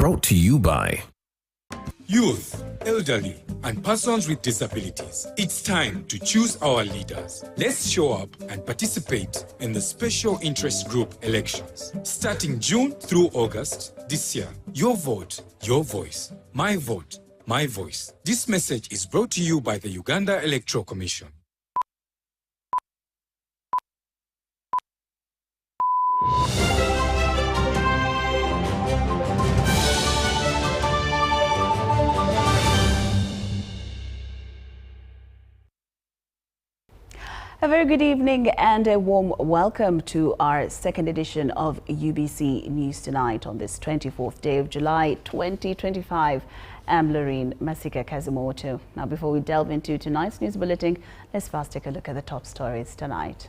Brought to you by youth, elderly, and persons with disabilities. It's time to choose our leaders. Let's show up and participate in the special interest group elections. Starting June through August this year. Your vote, your voice. My vote, my voice. This message is brought to you by the Uganda Electoral Commission. A very good evening and a warm welcome to our second edition of UBC News Tonight on this 24th day of July 2025. I'm Lauryn Masika Kazimoto. Now, before we delve into tonight's news bulletin, let's first take a look at the top stories tonight.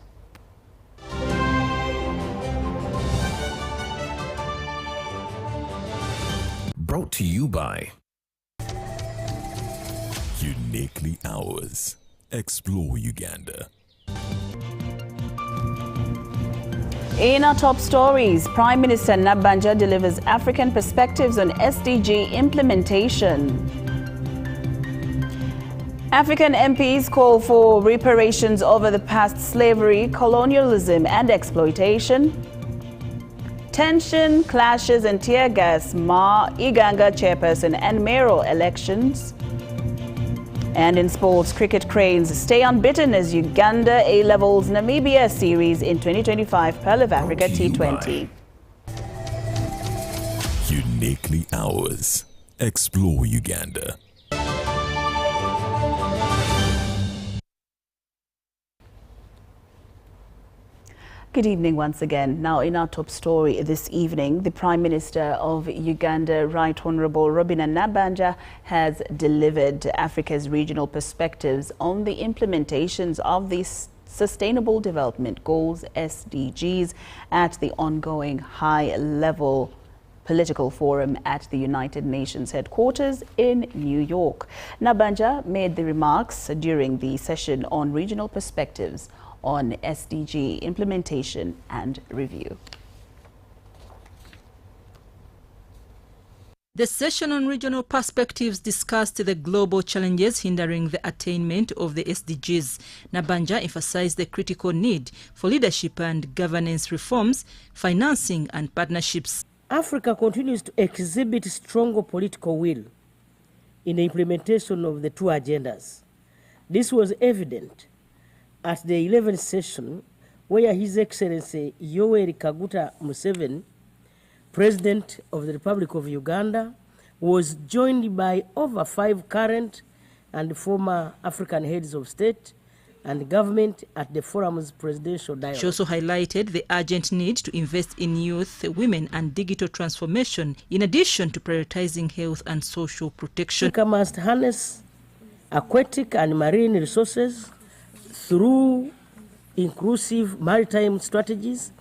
Brought to you by Uniquely Ours. Explore Uganda. In our top stories, Prime Minister Nabanja delivers African perspectives on SDG implementation. African MPs call for reparations over the past slavery, colonialism and exploitation. Tension, clashes and tear gas mar Iganga chairperson and mayoral elections. And in sports, cricket cranes stay unbeaten as Uganda A-Levels Namibia series in 2025 Pearl of Africa T20. Uniquely Ours. Explore Uganda. Good evening once again. Now, in our top story this evening, the Prime Minister of Uganda, Right Honourable Robinah Nabanja, has delivered Africa's regional perspectives on the implementations of the Sustainable Development Goals, SDGs, at the ongoing high-level political forum at the United Nations headquarters in New York. Nabanja made the remarks during the session on regional perspectives on SDG implementation and review. The session on regional perspectives discussed the global challenges hindering the attainment of the SDGs. Nabanja emphasized the critical need for leadership and governance reforms, financing and partnerships. Africa continues to exhibit stronger political will in the implementation of the two agendas. This was evident at the 11th session, where His Excellency Yoweri Kaguta Museveni, President of the Republic of Uganda, was joined by over 5 current and former African heads of state and government at the forum's presidential dialogue. She also highlighted the urgent need to invest in youth, women and digital transformation, in addition to prioritizing health and social protection. Africa must harness aquatic and marine resources through inclusive maritime strategies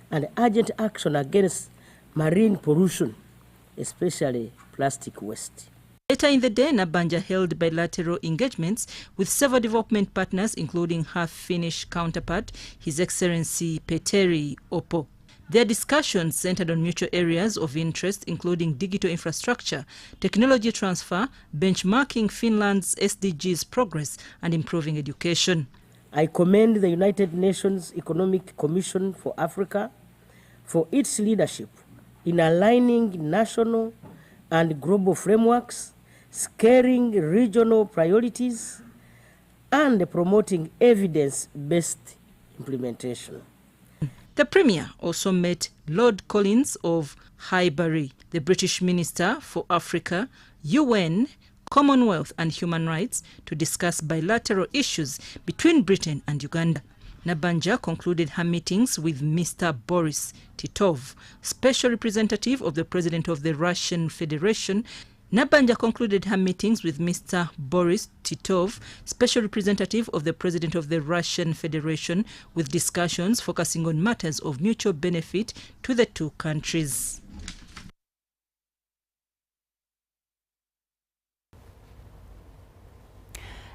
and urgent action against marine pollution, especially plastic waste. Later in the day, Nabanja held bilateral engagements with several development partners, including her Finnish counterpart, His Excellency Petteri Orpo. Their discussions centered on mutual areas of interest, including digital infrastructure, technology transfer, benchmarking Finland's SDGs progress, and improving education. I commend the United Nations Economic Commission for Africa for its leadership in aligning national and global frameworks, scaling regional priorities, and promoting evidence-based implementation. The Premier also met Lord Collins of Highbury, the British Minister for Africa, UN, Commonwealth and Human Rights, to discuss bilateral issues between Britain and Uganda. Nabanja concluded her meetings with Mr. Boris Titov, Special Representative of the President of the Russian Federation. Nabanja concluded her meetings with Mr. Boris Titov, Special Representative of the President of the Russian Federation, with discussions focusing on matters of mutual benefit to the two countries.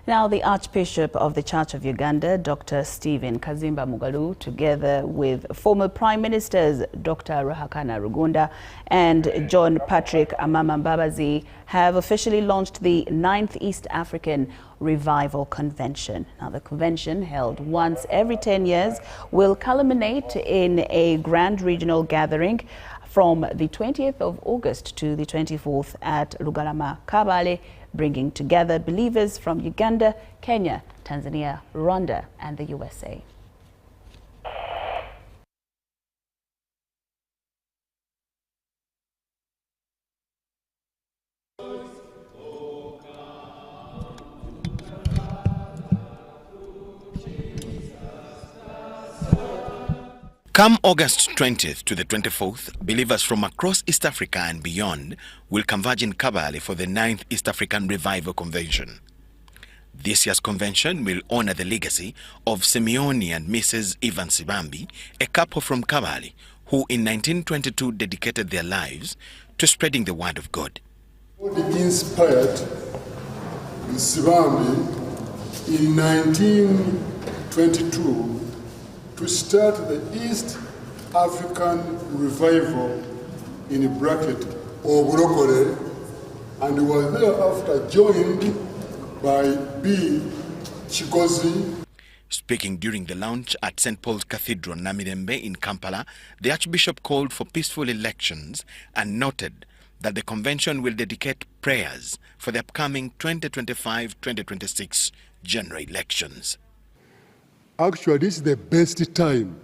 Now, the Archbishop of the Church of Uganda, Dr. Stephen Kazimba Mugalu, together with former Prime Ministers Dr. Ruhakana Rugunda and John Patrick Amama Mbabazi, have officially launched the 9th East African Revival Convention. Now, the convention, held once every 10 years, will culminate in a grand regional gathering from the 20th of August to the 24th at Rugarama, Kabale, bringing together believers from Uganda, Kenya, Tanzania, Rwanda, and the USA. Come August 20th to the 24th, believers from across East Africa and beyond will converge in Kabale for the 9th East African Revival Convention. This year's convention will honor the legacy of Simeoni and Mrs. Ivan Sibambi, a couple from Kabale, who in 1922 dedicated their lives to spreading the word of God. What inspired Sibambi in 1922 to start the East African Revival in bracket Oburokore, and was thereafter joined by B. Chikozi. Speaking during the launch at St. Paul's Cathedral, Namirembe in Kampala, the Archbishop called for peaceful elections and noted that the convention will dedicate prayers for the upcoming 2025-2026 general elections. Actually, this is the best time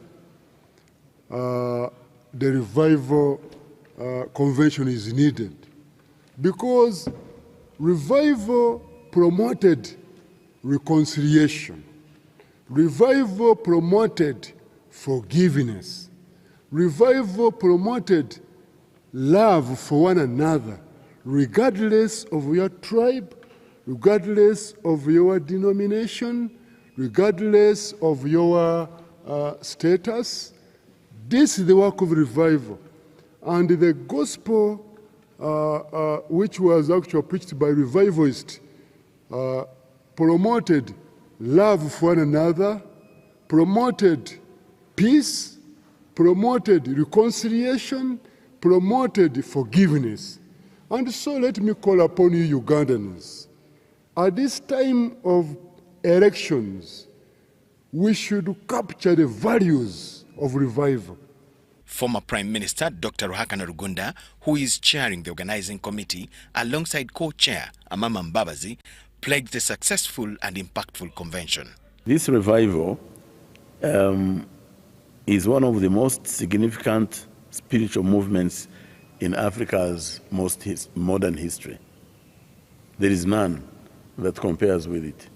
the revival convention is needed, because revival promoted reconciliation, revival promoted forgiveness, revival promoted love for one another, regardless of your tribe, regardless of your denomination, regardless of your status. This is the work of revival. And the gospel, which was actually preached by revivalists, promoted love for one another, promoted peace, promoted reconciliation, promoted forgiveness. And so let me call upon you Ugandans. At this time of elections, we should capture the values of revival. Former Prime Minister Dr. Ruhakana Rugunda, who is chairing the organizing committee alongside co-chair Amama Mbabazi, pledged a successful and impactful convention. This revival is one of the most significant spiritual movements in Africa's modern history. There is none that compares with it.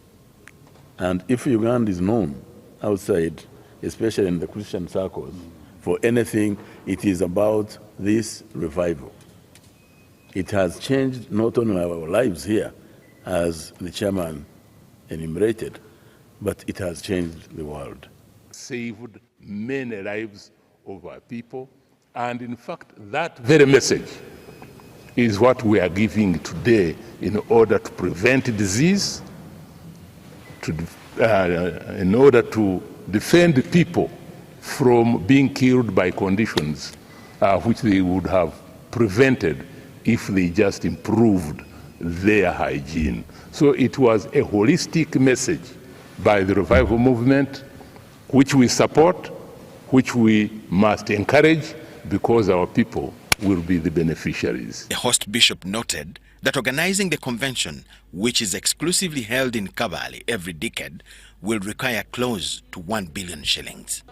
And if Uganda is known outside, especially in the Christian circles, for anything, it is about this revival. It has changed not only our lives here, as the chairman enumerated, but it has changed the world. Saved many lives of our people, and in fact, that very message is what we are giving today in order to prevent disease, in order to defend people from being killed by conditions which they would have prevented if they just improved their hygiene. So it was a holistic message by the revival movement, which we support, which we must encourage, because our people will be the beneficiaries. The host bishop noted that organizing the convention, which is exclusively held in Kabale every decade, will require close to 1 billion shillings.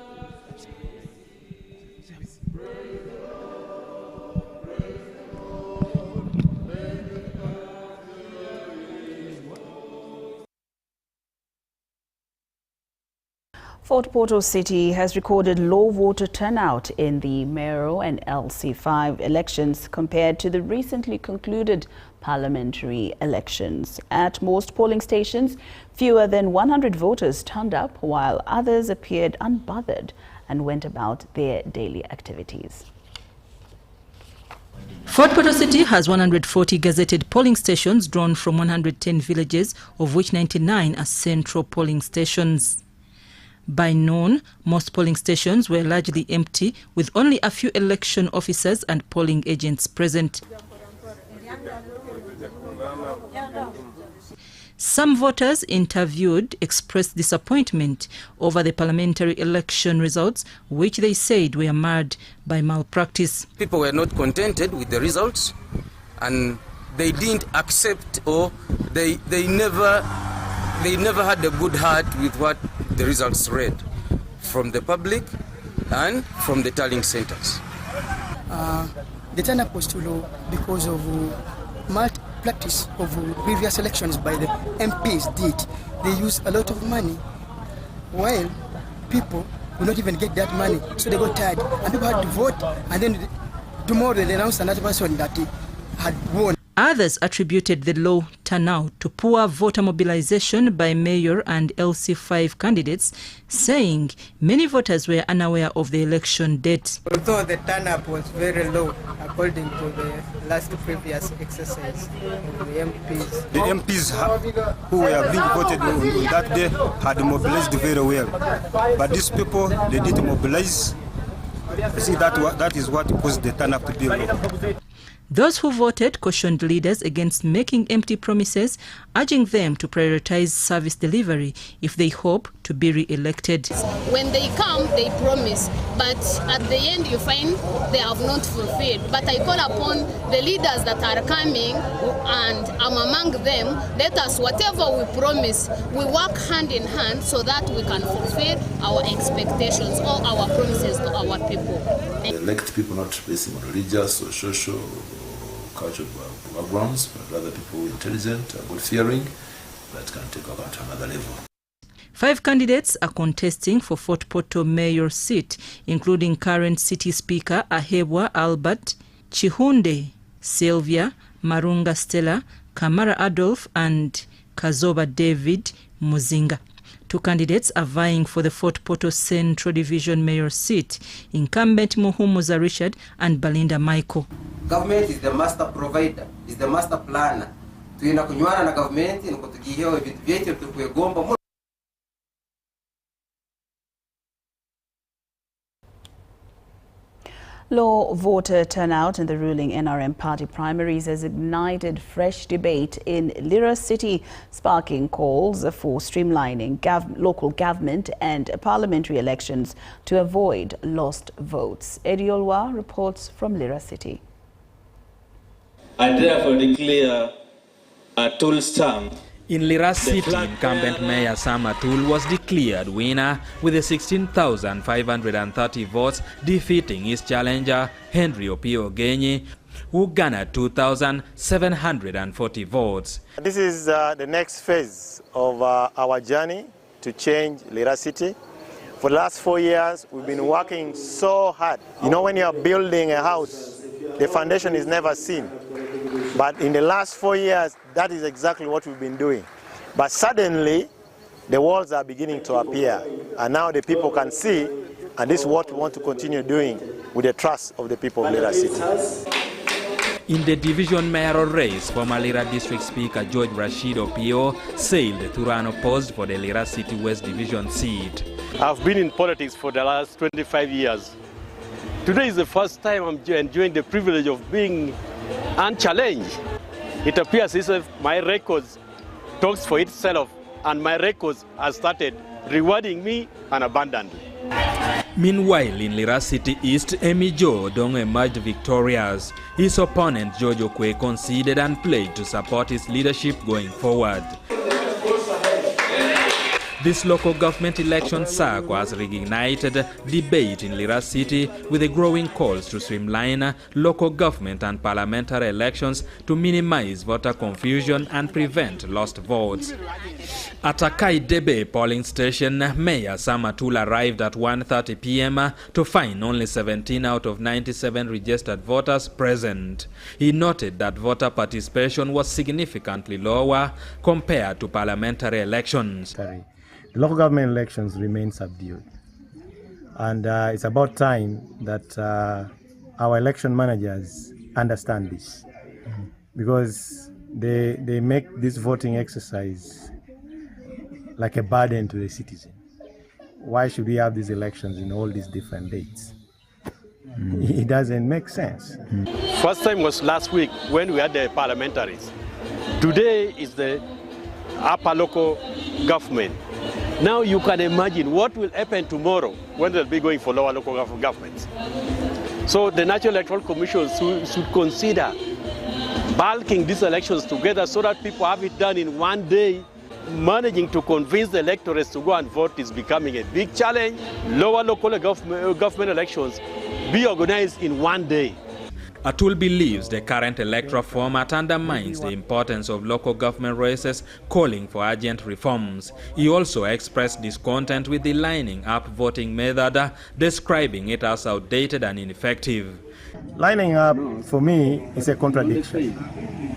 Fort Portal City has recorded low voter turnout in the mayoral and LC5 elections compared to the recently concluded parliamentary elections. At most polling stations, fewer than 100 voters turned up, while others appeared unbothered and went about their daily activities. Fort Portal City has 140 gazetted polling stations drawn from 110 villages, of which 99 are central polling stations. By noon, most polling stations were largely empty, with only a few election officers and polling agents present. Some voters interviewed expressed disappointment over the parliamentary election results, which they said were marred by malpractice. People were not contented with the results, and they didn't accept, or they never had a good heart with what the results read from the public and from the tallying centers. The turn-up was too low because of malpractice of previous elections by the MPs did. They used a lot of money, while people will not even get that money, so they got tired, and people had to vote, and then tomorrow they announced another person that had won. Others attributed the low turnout to poor voter mobilization by mayor and LC5 candidates, saying many voters were unaware of the election date. Although the turnout was very low, according to the last previous exercise of the MPs. The MPs who were being voted on that day had mobilized very well. But these people, they didn't mobilize. You see, that is what caused the turnout to be low. Those who voted cautioned leaders against making empty promises, urging them to prioritize service delivery if they hope to be re-elected. When they come, they promise, but at the end you find they have not fulfilled. But I call upon the leaders that are coming, and I'm among them, let us, whatever we promise, we work hand in hand so that we can fulfill our expectations or our promises to our people. Elect people not based on religious or social cultural backgrounds, but rather people intelligent, God-fearing, that can take about another level. 5 candidates are contesting for Fort Portal mayor seat, including current city speaker Ahebwa Albert, Chihunde Sylvia, Marunga Stella, Kamara Adolf and Kazoba David Muzinga. 2 candidates are vying for the Fort Portal Central Division mayor seat, incumbent Muhumuza Richard and Balinda Michael. Government is the master provider, is the master planner. Tuina kunywana na government ni kutugihewa vitu vyetu tukuyegomba. Low voter turnout in the ruling NRM party primaries has ignited fresh debate in Lira city, sparking calls for streamlining local government and parliamentary elections to avoid lost votes. Ediolwa reports from Lira city. I therefore declare Atul Stam. In Lira City, incumbent Mayor Sam Atul was declared winner with 16,530 votes, defeating his challenger Henry Opio Genyi, who garnered 2,740 votes. This is the next phase of our journey to change Lira City. For the last 4 years, we've been working so hard. You know, when you're building a house, the foundation is never seen. But in the last 4 years, that is exactly what we've been doing. But suddenly, the walls are beginning to appear. And now the people can see, and this is what we want to continue doing with the trust of the people of Lira City. In the division mayoral race, former Lira District Speaker George Rashid Opio sailed to run opposed for the Lira City West Division seat. I've been in politics for the last 25 years. Today is the first time I'm enjoying the privilege of being unchallenged. It appears as if my records talks for itself, and my records have started rewarding me unabundantly. Meanwhile, in Lira City East, Emi Joe Dong emerged victorious. His opponent, George Okwe, conceded and pledged to support his leadership going forward. This local government election saga has reignited debate in Lira City with the growing calls to streamline local government and parliamentary elections to minimize voter confusion and prevent lost votes. At Akai Debe polling station, Mayor Sam Atul arrived at 1:30 p.m. to find only 17 out of 97 registered voters present. He noted that voter participation was significantly lower compared to parliamentary elections. The local government elections remain subdued, and it's about time that our election managers understand this, because they make this voting exercise like a burden to the citizen. Why should we have these elections in all these different dates? It doesn't make sense. First time was last week when we had the parliamentaries. Today is the upper local government. Now you can imagine what will happen tomorrow when they'll be going for lower local governments. So the National Electoral Commission should consider bulking these elections together so that people have it done in one day. Managing to convince the electorates to go and vote is becoming a big challenge. Lower local government elections be organized in one day. Atul believes the current electoral format undermines the importance of local government races, calling for urgent reforms. He also expressed discontent with the lining up voting method, describing it as outdated and ineffective. Lining up, for me, is a contradiction.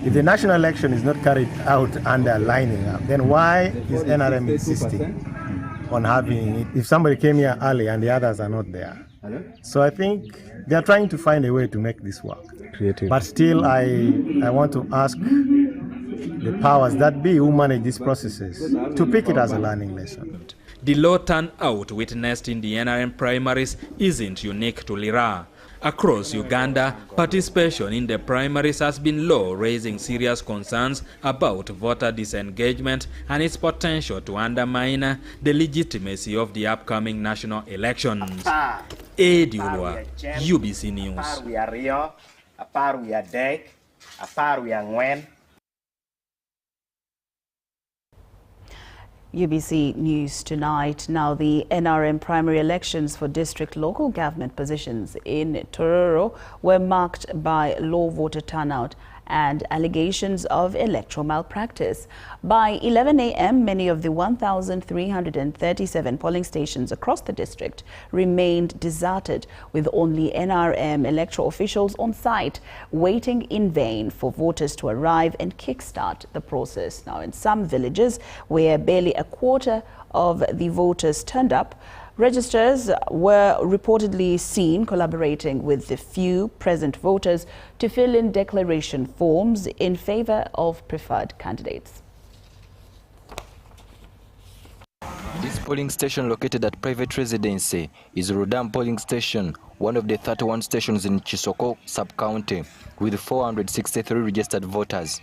If the national election is not carried out under lining up, then why is NRM insisting on having it if somebody came here early and the others are not there? So I think they are trying to find a way to make this work. Creative. But still, I want to ask the powers that be who manage these processes to pick it as a learning lesson. The low turnout witnessed in the NRM primaries isn't unique to Lira. Across Uganda, participation in the primaries has been low, raising serious concerns about voter disengagement and its potential to undermine the legitimacy of the upcoming national elections. Edi Ulwa, UBC News. UBC News tonight. Now, the NRM primary elections for district local government positions in Tororo were marked by low voter turnout and allegations of electoral malpractice. By 11 a.m., many of the 1,337 polling stations across the district remained deserted, with only NRM electoral officials on site, waiting in vain for voters to arrive and kickstart the process. Now, in some villages where barely a quarter of the voters turned up, registers were reportedly seen collaborating with the few present voters to fill in declaration forms in favor of preferred candidates. This polling station, located at private residency, is Rudam polling station, one of the 31 stations in Chisoko sub-county, with 463 registered voters.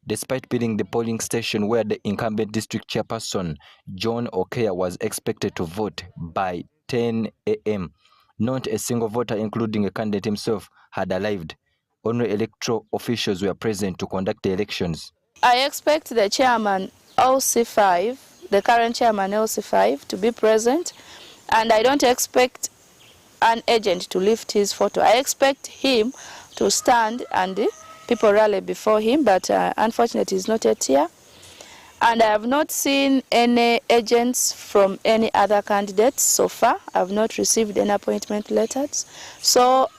Despite being the polling station where the incumbent district chairperson, John Okea, was expected to vote by 10 a.m., not a single voter, including a candidate himself, had arrived. Only electoral officials were present to conduct the elections. I expect the chairman LC5, the current chairman LC5, to be present, and I don't expect an agent to lift his photo. I expect him to stand and people rally before him, but unfortunately he's not yet here. And I have not seen any agents from any other candidates so far. I have not received any appointment letters. So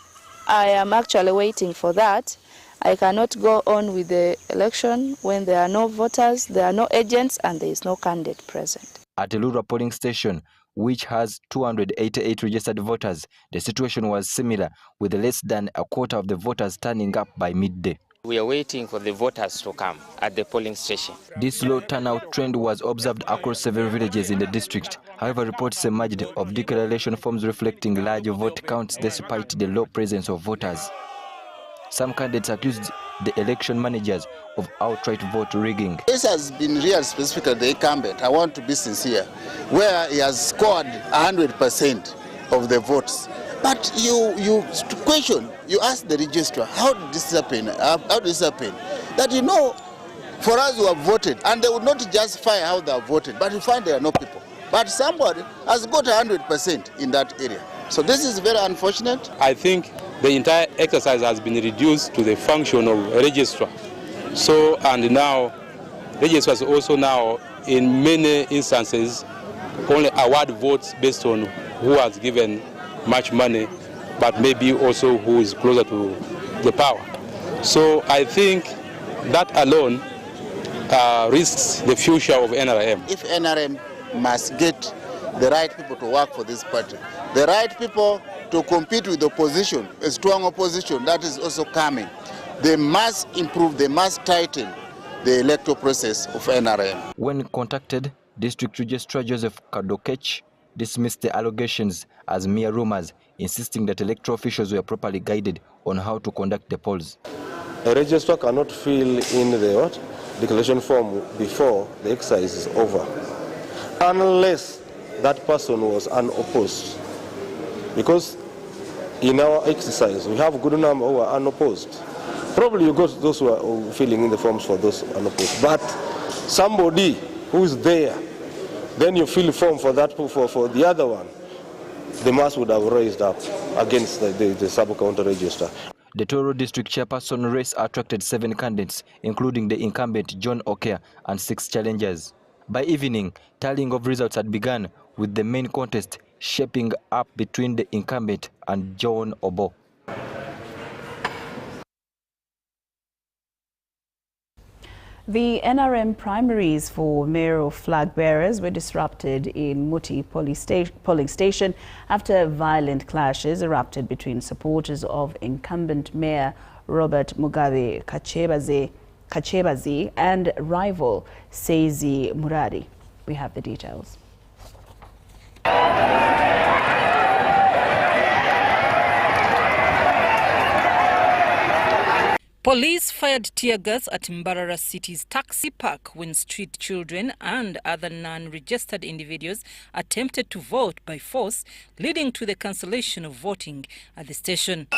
I am actually waiting for that. I cannot go on with the election when there are no voters, there are no agents, and there is no candidate present. At the Lira polling station, which has 288 registered voters, the situation was similar, with less than a quarter of the voters turning up by midday. We are waiting for the voters to come at the polling station. This low turnout trend was observed across several villages in the district. However, reports emerged of declaration forms reflecting large vote counts despite the low presence of voters. Some candidates accused the election managers of outright vote rigging. This has been real specifically the incumbent. I want to be sincere, where he has scored 100% of the votes. But you question, you ask the registrar, how did this happen? How did this happen? That you know, for us who have voted, and they would not justify how they have voted, but you find there are no people. But somebody has got 100% in that area. So this is very unfortunate. I think the entire exercise has been reduced to the function of a registrar. So, and now, registrars also now, in many instances, only award votes based on who has given much money, but maybe also who is closer to the power. So I think that alone risks the future of NRM. If NRM must get the right people to work for this party, the right people to compete with opposition, a strong opposition that is also coming. They must improve, they must tighten the electoral process of NRM. When contacted, District Registrar Joseph Kadokech dismissed the allegations as mere rumors, insisting that electoral officials were properly guided on how to conduct the polls. A registrar cannot fill in the declaration form before the exercise is over, unless that person was unopposed. Because in our exercise, we have a good number who are unopposed. Probably you got those who are filling in the forms for those unopposed. But somebody who is there, then you fill a form for that for the other one, the mass would have raised up against the sub-counter registrar. The Tororo district chairperson race attracted 7 candidates, including the incumbent John Okea and 6 challengers. By evening, tallying of results had begun, with the main contest shaping up between the incumbent and John Obo. The NRM primaries for mayoral flag bearers were disrupted in Muti polling station after violent clashes erupted between supporters of incumbent Mayor Robert Mugabe Kachebazi and rival Seizi Murari. We have the details. Police fired tear gas at Mbarara City's taxi park when street children and other non-registered individuals attempted to vote by force, leading to the cancellation of voting at the station.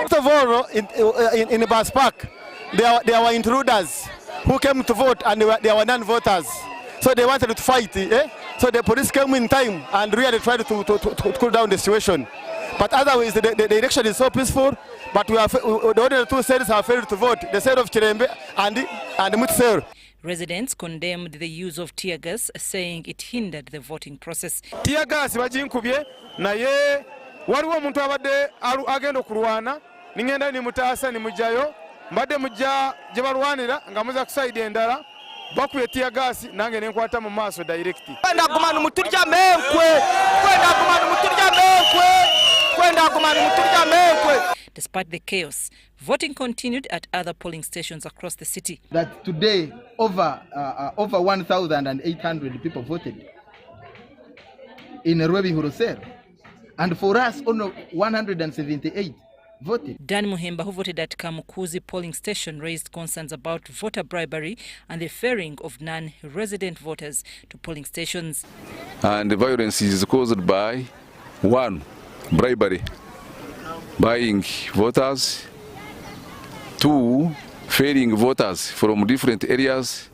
First of all, in the bus park, there were intruders who came to vote, and they were non-voters. So they wanted to fight. So the police came in time and really tried to cool down the situation. But otherwise, the election is so peaceful. But the other 2 states have failed to vote: the state of Chirembe and Mutser. Residents condemned the use of tear gas, saying it hindered the voting process. Tear gas bajinkubye naye waliwo omuntu abadde agenda okulwana ningenda ni mutaasa ni mujayo mbadde mujja gye balwanira nga muza kusaidi endala bakubye tear gas nange nenkwata mu maaso direct. Kwenda kumana muturya menkwe, kwenda kumana muturya menkwe, kwenda kumana muturya menkwe. Despite the chaos, voting continued at other polling stations across the city. That today over 1,800 people voted in Rwebi Hurusero, and for us only 178 voted. Dan Muhemba, who voted at Kamukuzi polling station, raised concerns about voter bribery and the ferrying of non-resident voters to polling stations. And the violence is caused by 1, bribery, buying voters; 2, ferrying voters from different areas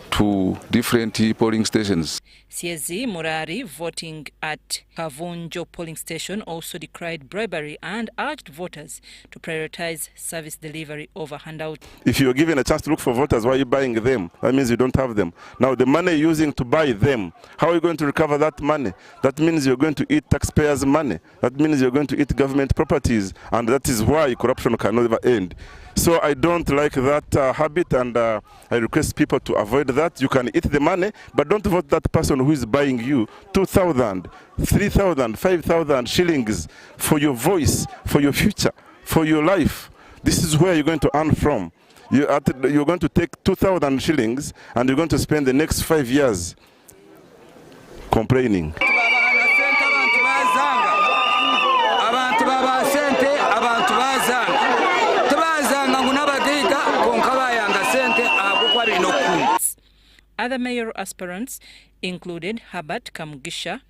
to different polling stations. Seizi Murari, voting at Kavunjo polling station, also decried bribery and urged voters to prioritize service delivery over handout. If you're given a chance to look for voters, why are you buying them? That means you don't have them. Now the money you're using to buy them, how are you going to recover that money? That means you're going to eat taxpayers' money. That means you're going to eat government properties, and that is why corruption can never end. So I don't like that habit, and I request people to avoid that. You can eat the money, but don't vote that person who is buying you 2,000, 3,000, 5,000 shillings for your voice, for your future, for your life. This is where you're going to earn from. You're going to take 2,000 shillings and you're going to spend the next 5 years complaining. Other mayoral aspirants included Herbert Kamugisha,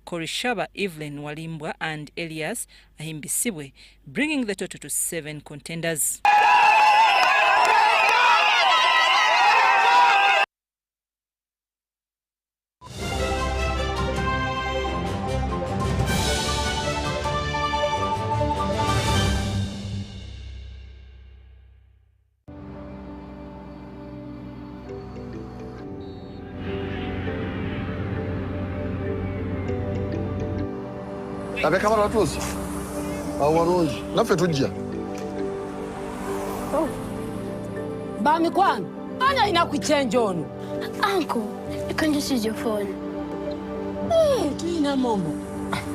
Korishaba Evelyn Walimbwa and Elias Ahimbisiwe, bringing the total to 7 contenders. abeka bala tusi awarungi naffe tujja Bami kwangu ana inakuchenja ono. Uncle, you can just use your phone. Tuina mombo.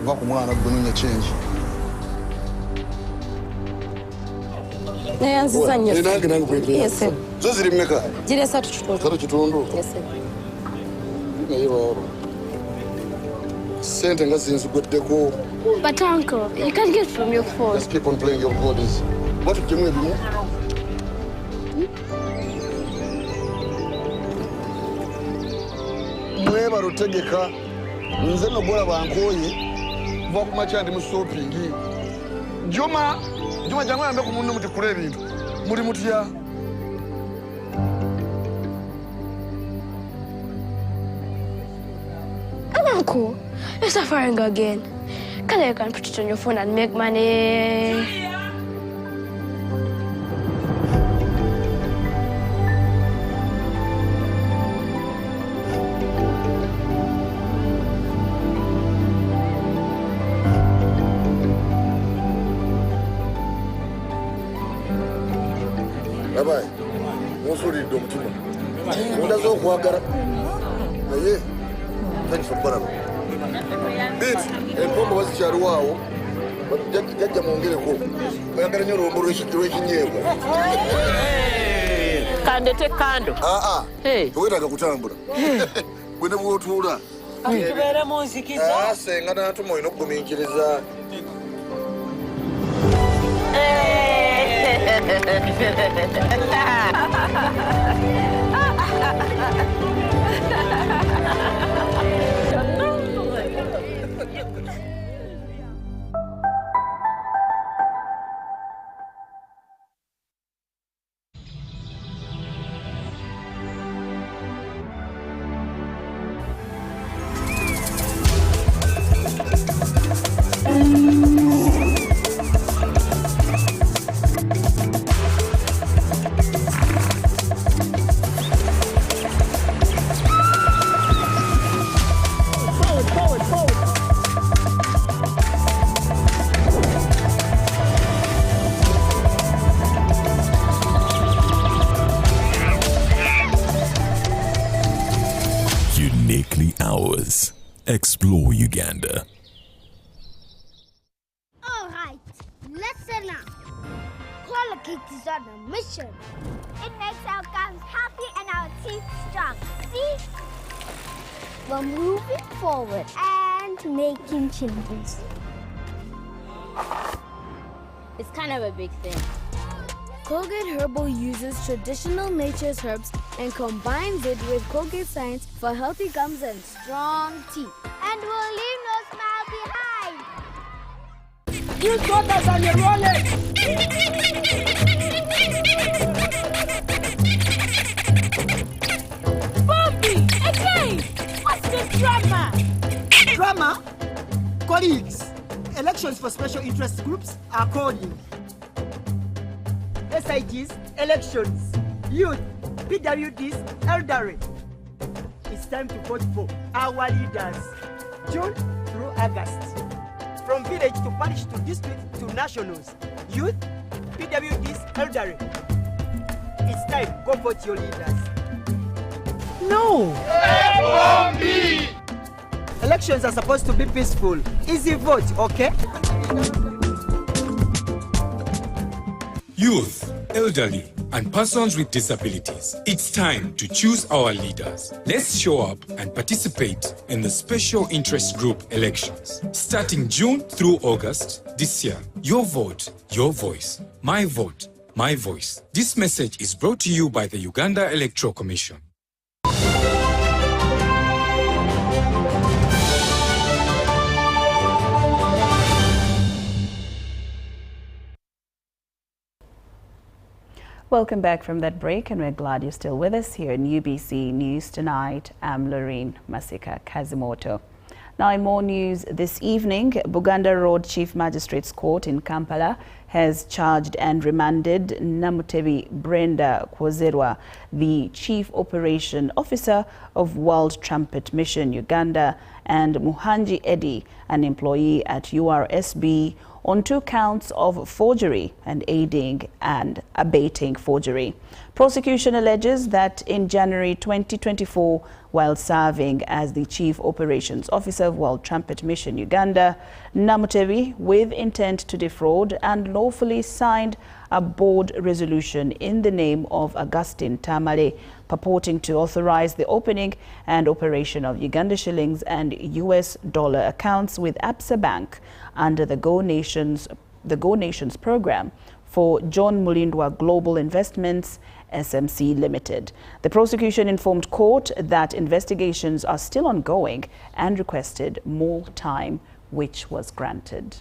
va ku mwana gununya change Nayanziza nnyo. nange kwete Yes sir. zo ziri mmeka Ziri 3 kitundu. 3 kitundu Yes sir. naye baba sente nga zinziguddeko. But uncle, you can get from your phone. Just keep on playing your bodies. What do you mean? Mweba rutegeka nze no bora bankoye va ku machandi mu shopping. Juma jangu yambe ku munno muti kule ebintu. Muri mutya? Uncle, you're suffering again. Can you can put it on your phone and make money? Bye-bye. Musuri domtuma. Undazo kuagara. Aye. Thanks for coming. Bit, pombo wazicharu wao. Jaja muongere ko. Oyagara nyo rombo rw'ekinyebwa. Kandete kando. Hey. Towetaga kutambula. Gwene bw'otuula. Tubeere mu nzikiza. Senga n'atuma olina okugumiikiriza. Uniquely ours. Explore Uganda. All right, listen up. Colocate is on a mission. It makes our gums happy and our teeth strong. See? We're moving forward and making changes. It's kind of a big thing. Colgate Herbal uses traditional nature's herbs and combines it with Colgate Science for healthy gums and strong teeth. And we'll leave no smile behind. You got us on your wallet. Bobby, again! What's the drama? Drama? Colleagues, elections for special interest groups are calling. SIGs, elections, youth, PWDs, elderly. It's time to vote for our leaders, June through August. From village to parish to district to nationals, youth, PWDs, elderly. It's time, go vote your leaders. No! FOB! Elections are supposed to be peaceful. Easy vote, okay? Youth, elderly, and persons with disabilities. It's time to choose our leaders. Let's show up and participate in the special interest group elections. Starting June through August this year. Your vote, your voice. My vote, my voice. This message is brought to you by the Uganda Electoral Commission. Welcome back from that break, and we're glad you're still with us here in UBC News Tonight. I'm Lauryn Masika Kazimoto. Now in more news this evening, Buganda Road Chief Magistrates Court in Kampala has charged and remanded Namutebi Brenda Kwozerwa, the Chief Operation Officer of World Trumpet Mission Uganda, and Muhanji Eddy, an employee at URSB, on 2 counts of forgery and aiding and abetting forgery. Prosecution alleges that in January 2024, while serving as the Chief Operations Officer of World Trumpet Mission Uganda, Namutebi, with intent to defraud, unlawfully signed a board resolution in the name of Augustine Tamale, purporting to authorize the opening and operation of Uganda shillings and US dollar accounts with Absa Bank under the Go Nations program for John Mulindwa Global Investments SMC Limited. The prosecution informed court that investigations are still ongoing and requested more time, which was granted.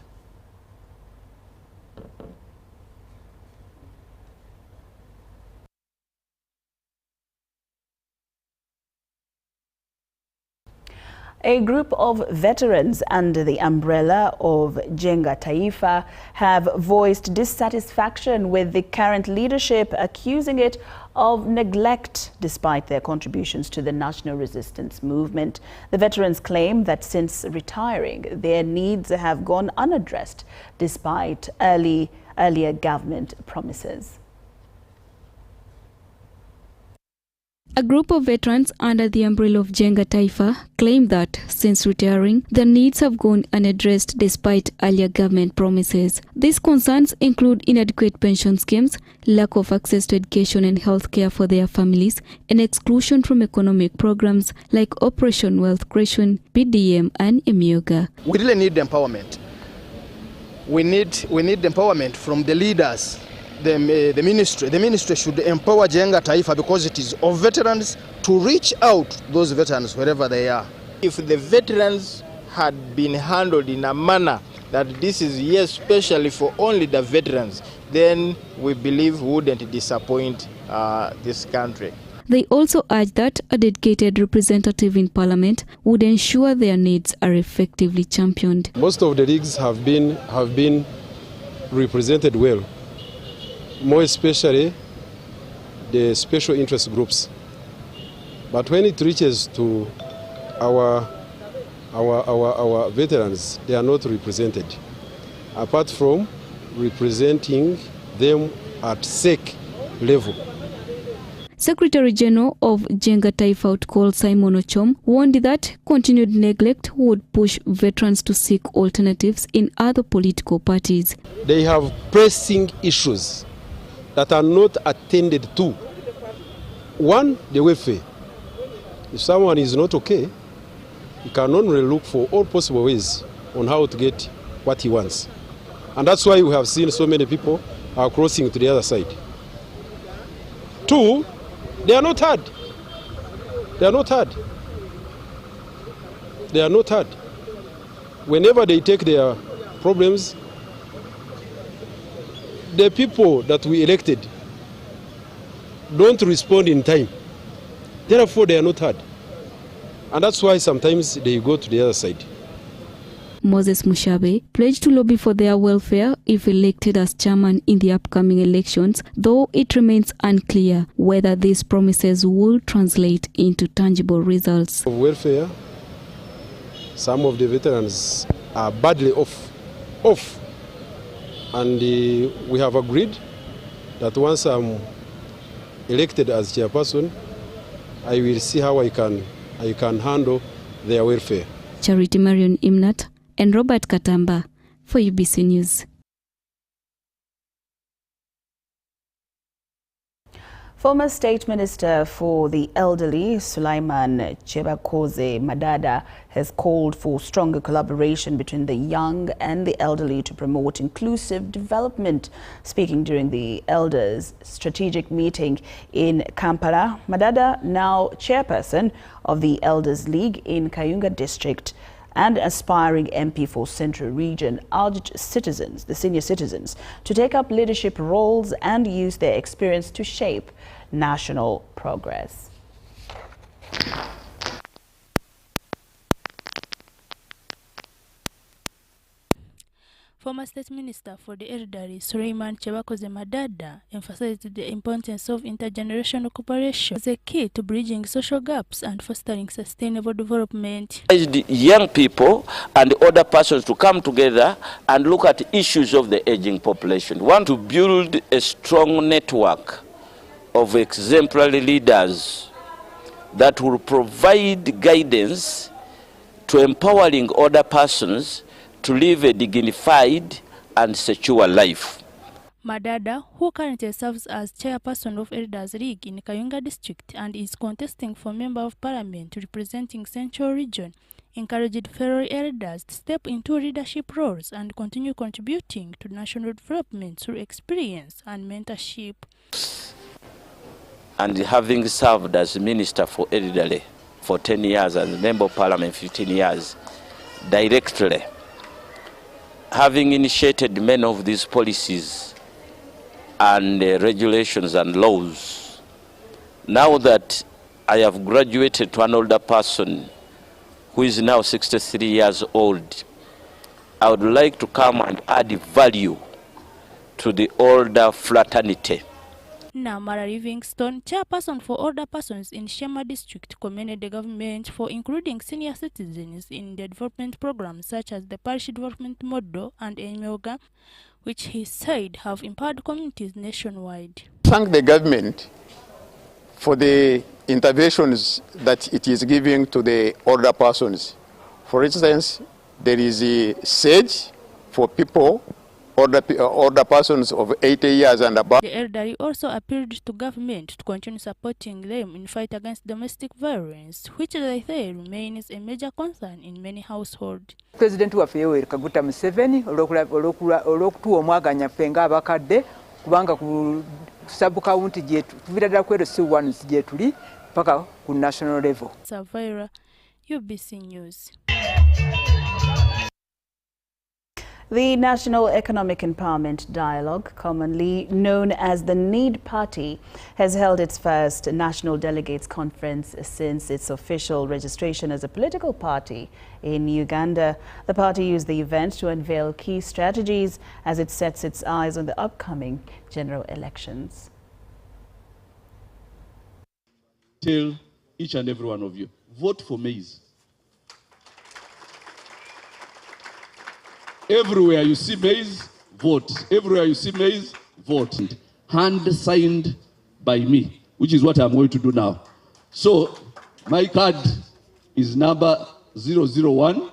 A group of veterans under the umbrella of Jenga Taifa have voiced dissatisfaction with the current leadership, accusing it of neglect despite their contributions to the national resistance movement. The veterans claim that since retiring, their needs have gone unaddressed despite earlier government promises. A group of veterans under the umbrella of Jenga Taifa claim that since retiring, their needs have gone unaddressed despite earlier government promises. These concerns include inadequate pension schemes, lack of access to education and health care for their families, and exclusion from economic programs like Operation Wealth Creation, PDM, and Emyoga. We really need empowerment. We need empowerment from the leaders. The ministry should empower Jenga Taifa because it is of veterans to reach out those veterans wherever they are. If the veterans had been handled in a manner that this is here especially for only the veterans, then we believe we wouldn't disappoint this country. They also urge that a dedicated representative in Parliament would ensure their needs are effectively championed. Most of the leagues have been represented well, more especially the special interest groups. But when it reaches to our veterans, they are not represented, apart from representing them at SEC level. Secretary General of Jenga Taifa Outcall Simon Ochom warned that continued neglect would push veterans to seek alternatives in other political parties. They have pressing issues that are not attended to. One, the welfare. If someone is not okay, he can only look for all possible ways on how to get what he wants. And that's why we have seen so many people are crossing to the other side. Two, they are not heard. They are not heard. They are not heard. Whenever they take their problems, the people that we elected don't respond in time. Therefore, they are not heard. And that's why sometimes they go to the other side. Moses Mushabe pledged to lobby for their welfare if elected as chairman in the upcoming elections, though it remains unclear whether these promises will translate into tangible results. For welfare, some of the veterans are badly off. And we have agreed that once I'm elected as chairperson, I will see how I can handle their welfare. Charity Marion Imnat and Robert Katamba for UBC News. Former State Minister for the Elderly, Sulaiman Chebakoze Madada, has called for stronger collaboration between the young and the elderly to promote inclusive development. Speaking during the Elders Strategic Meeting in Kampala, Madada, now chairperson of the Elders League in Kayunga District and aspiring MP for Central Region, urged citizens, the senior citizens, to take up leadership roles and use their experience to shape national progress. Former State Minister for the Elderly, Lauryn Masika Kazimoto, emphasized the importance of intergenerational cooperation as a key to bridging social gaps and fostering sustainable development. Young people and older persons to come together and look at issues of the aging population. We want to build a strong network of exemplary leaders that will provide guidance to empowering older persons to live a dignified and secure life. Madada, who currently serves as chairperson of Elders League in Kayunga district and is contesting for Member of Parliament representing Central Region, encouraged fellow elders to step into leadership roles and continue contributing to national development through experience and mentorship. And having served as Minister for Elderly for 10 years and Member of Parliament 15 years, directly, having initiated many of these policies and regulations and laws, now that I have graduated to an older person who is now 63 years old, I would like to come and add value to the older fraternity. Namara Livingstone, chairperson for older persons in Shema district, commended the government for including senior citizens in the development programs such as the parish development model and Enyoga, which he said have empowered communities nationwide. Thank the government for the interventions that it is giving to the older persons. For instance, there is a SAGE for people, older persons of 80 years and above. The elderly also appealed to government to continue supporting them in fight against domestic violence, which they say remains a major concern in many households. President waffe Yoweri Kaguta Museveni olw'okutuwa omwaganya ffe ng'abakadde kubanga ku sub county gyetu tuvira ddala kwero si one gye tuli paka ku national level. Lira, UBC News. The National Economic Empowerment Dialogue, commonly known as the NEED Party, has held its first National Delegates Conference since its official registration as a political party in Uganda. The party used the event to unveil key strategies as it sets its eyes on the upcoming general elections. Tell each and every one of you, vote for maize. Everywhere you see maize, vote. Everywhere you see maize, vote. Hand signed by me, which is what I'm going to do now. So, my card is number 001.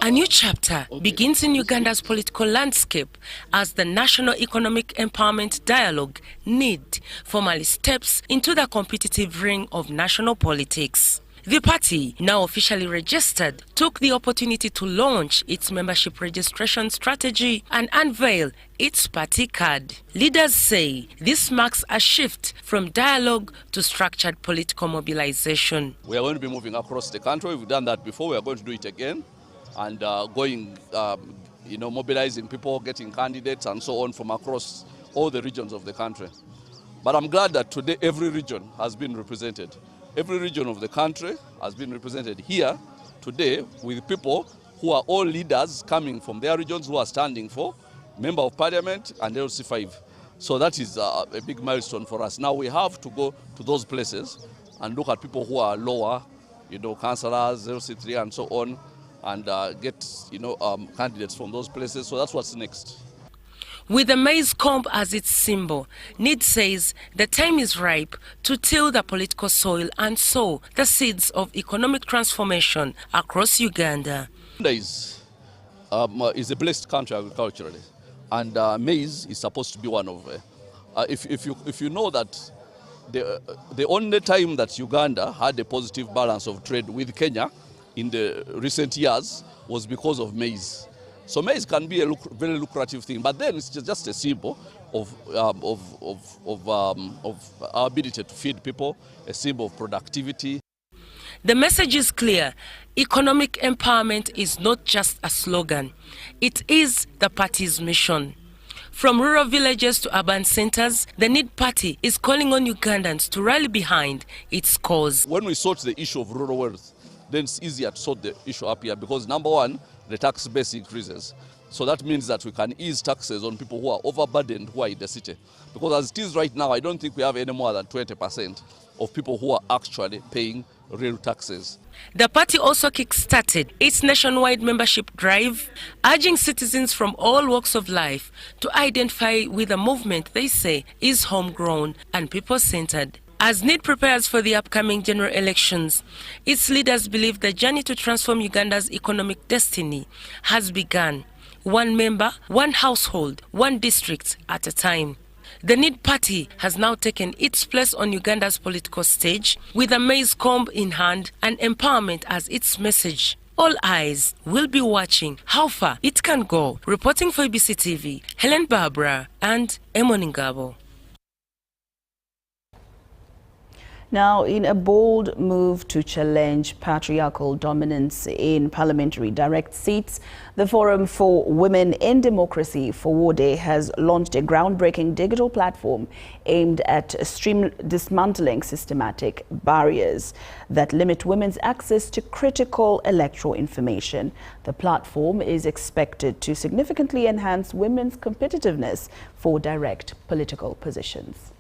A new chapter begins in Uganda's political landscape as the National Economic Empowerment Dialogue, NEED, formally steps into the competitive ring of national politics. The party, now officially registered, took the opportunity to launch its membership registration strategy and unveil its party card. Leaders say this marks a shift from dialogue to structured political mobilization. We are going to be moving across the country. We've done that before. We are going to do it again. And mobilizing people, getting candidates and so on from across all the regions of the country. But I'm glad that today every region has been represented. Every region of the country has been represented here today with people who are all leaders coming from their regions who are standing for Member of Parliament and LC5. So that is a big milestone for us. Now we have to go to those places and look at people who are lower, councillors, LC3 and so on, and get, candidates from those places. So that's what's next. With the maize comb as its symbol, NEED says the time is ripe to till the political soil and sow the seeds of economic transformation across Uganda. Uganda is a blessed country agriculturally, and maize is supposed to be one of them. If you know that the only time that Uganda had a positive balance of trade with Kenya in the recent years was because of maize. So maize can be a very lucrative thing, but then it's just a symbol of our ability to feed people, a symbol of productivity. The message is clear. Economic empowerment is not just a slogan. It is the party's mission. From rural villages to urban centers, the NEED Party is calling on Ugandans to rally behind its cause. When we sort the issue of rural wealth, then it's easier to sort the issue up here because number one, the tax base increases. So that means that we can ease taxes on people who are overburdened, who are in the city. Because as it is right now, I don't think we have any more than 20% of people who are actually paying real taxes. The party also kick-started its nationwide membership drive, urging citizens from all walks of life to identify with a movement they say is homegrown and people-centered. As NEED prepares for the upcoming general elections, its leaders believe the journey to transform Uganda's economic destiny has begun. One member, one household, one district at a time. The NEED party has now taken its place on Uganda's political stage with a maize comb in hand and empowerment as its message. All eyes will be watching how far it can go. Reporting for ABC TV, Helen Barbara and Emoningabo. Now, in a bold move to challenge patriarchal dominance in parliamentary direct seats, the Forum for Women in Democracy FOWODE has launched a groundbreaking digital platform aimed at dismantling systematic barriers that limit women's access to critical electoral information. The platform is expected to significantly enhance women's competitiveness for direct political positions.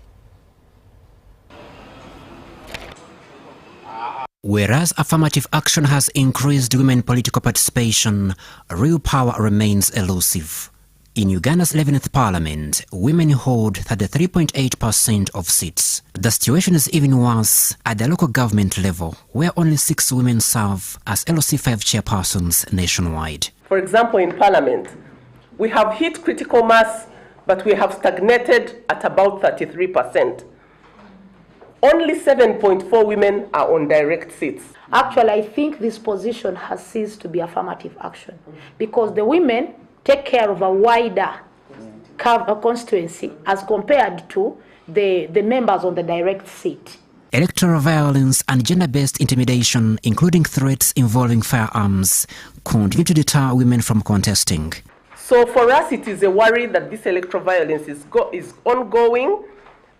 Whereas affirmative action has increased women political participation, real power remains elusive. In Uganda's 11th parliament, women hold 33.8% of seats. The situation is even worse at the local government level, where only 6 women serve as LOC5 chairpersons nationwide. For example, in parliament, we have hit critical mass, but we have stagnated at about 33%. Only 7.4 women are on direct seats. Actually, I think this position has ceased to be affirmative action because the women take care of a wider constituency as compared to the members on the direct seat. Electoral violence and gender-based intimidation, including threats involving firearms, continue to deter women from contesting. So for us, it is a worry that this electoral violence is ongoing,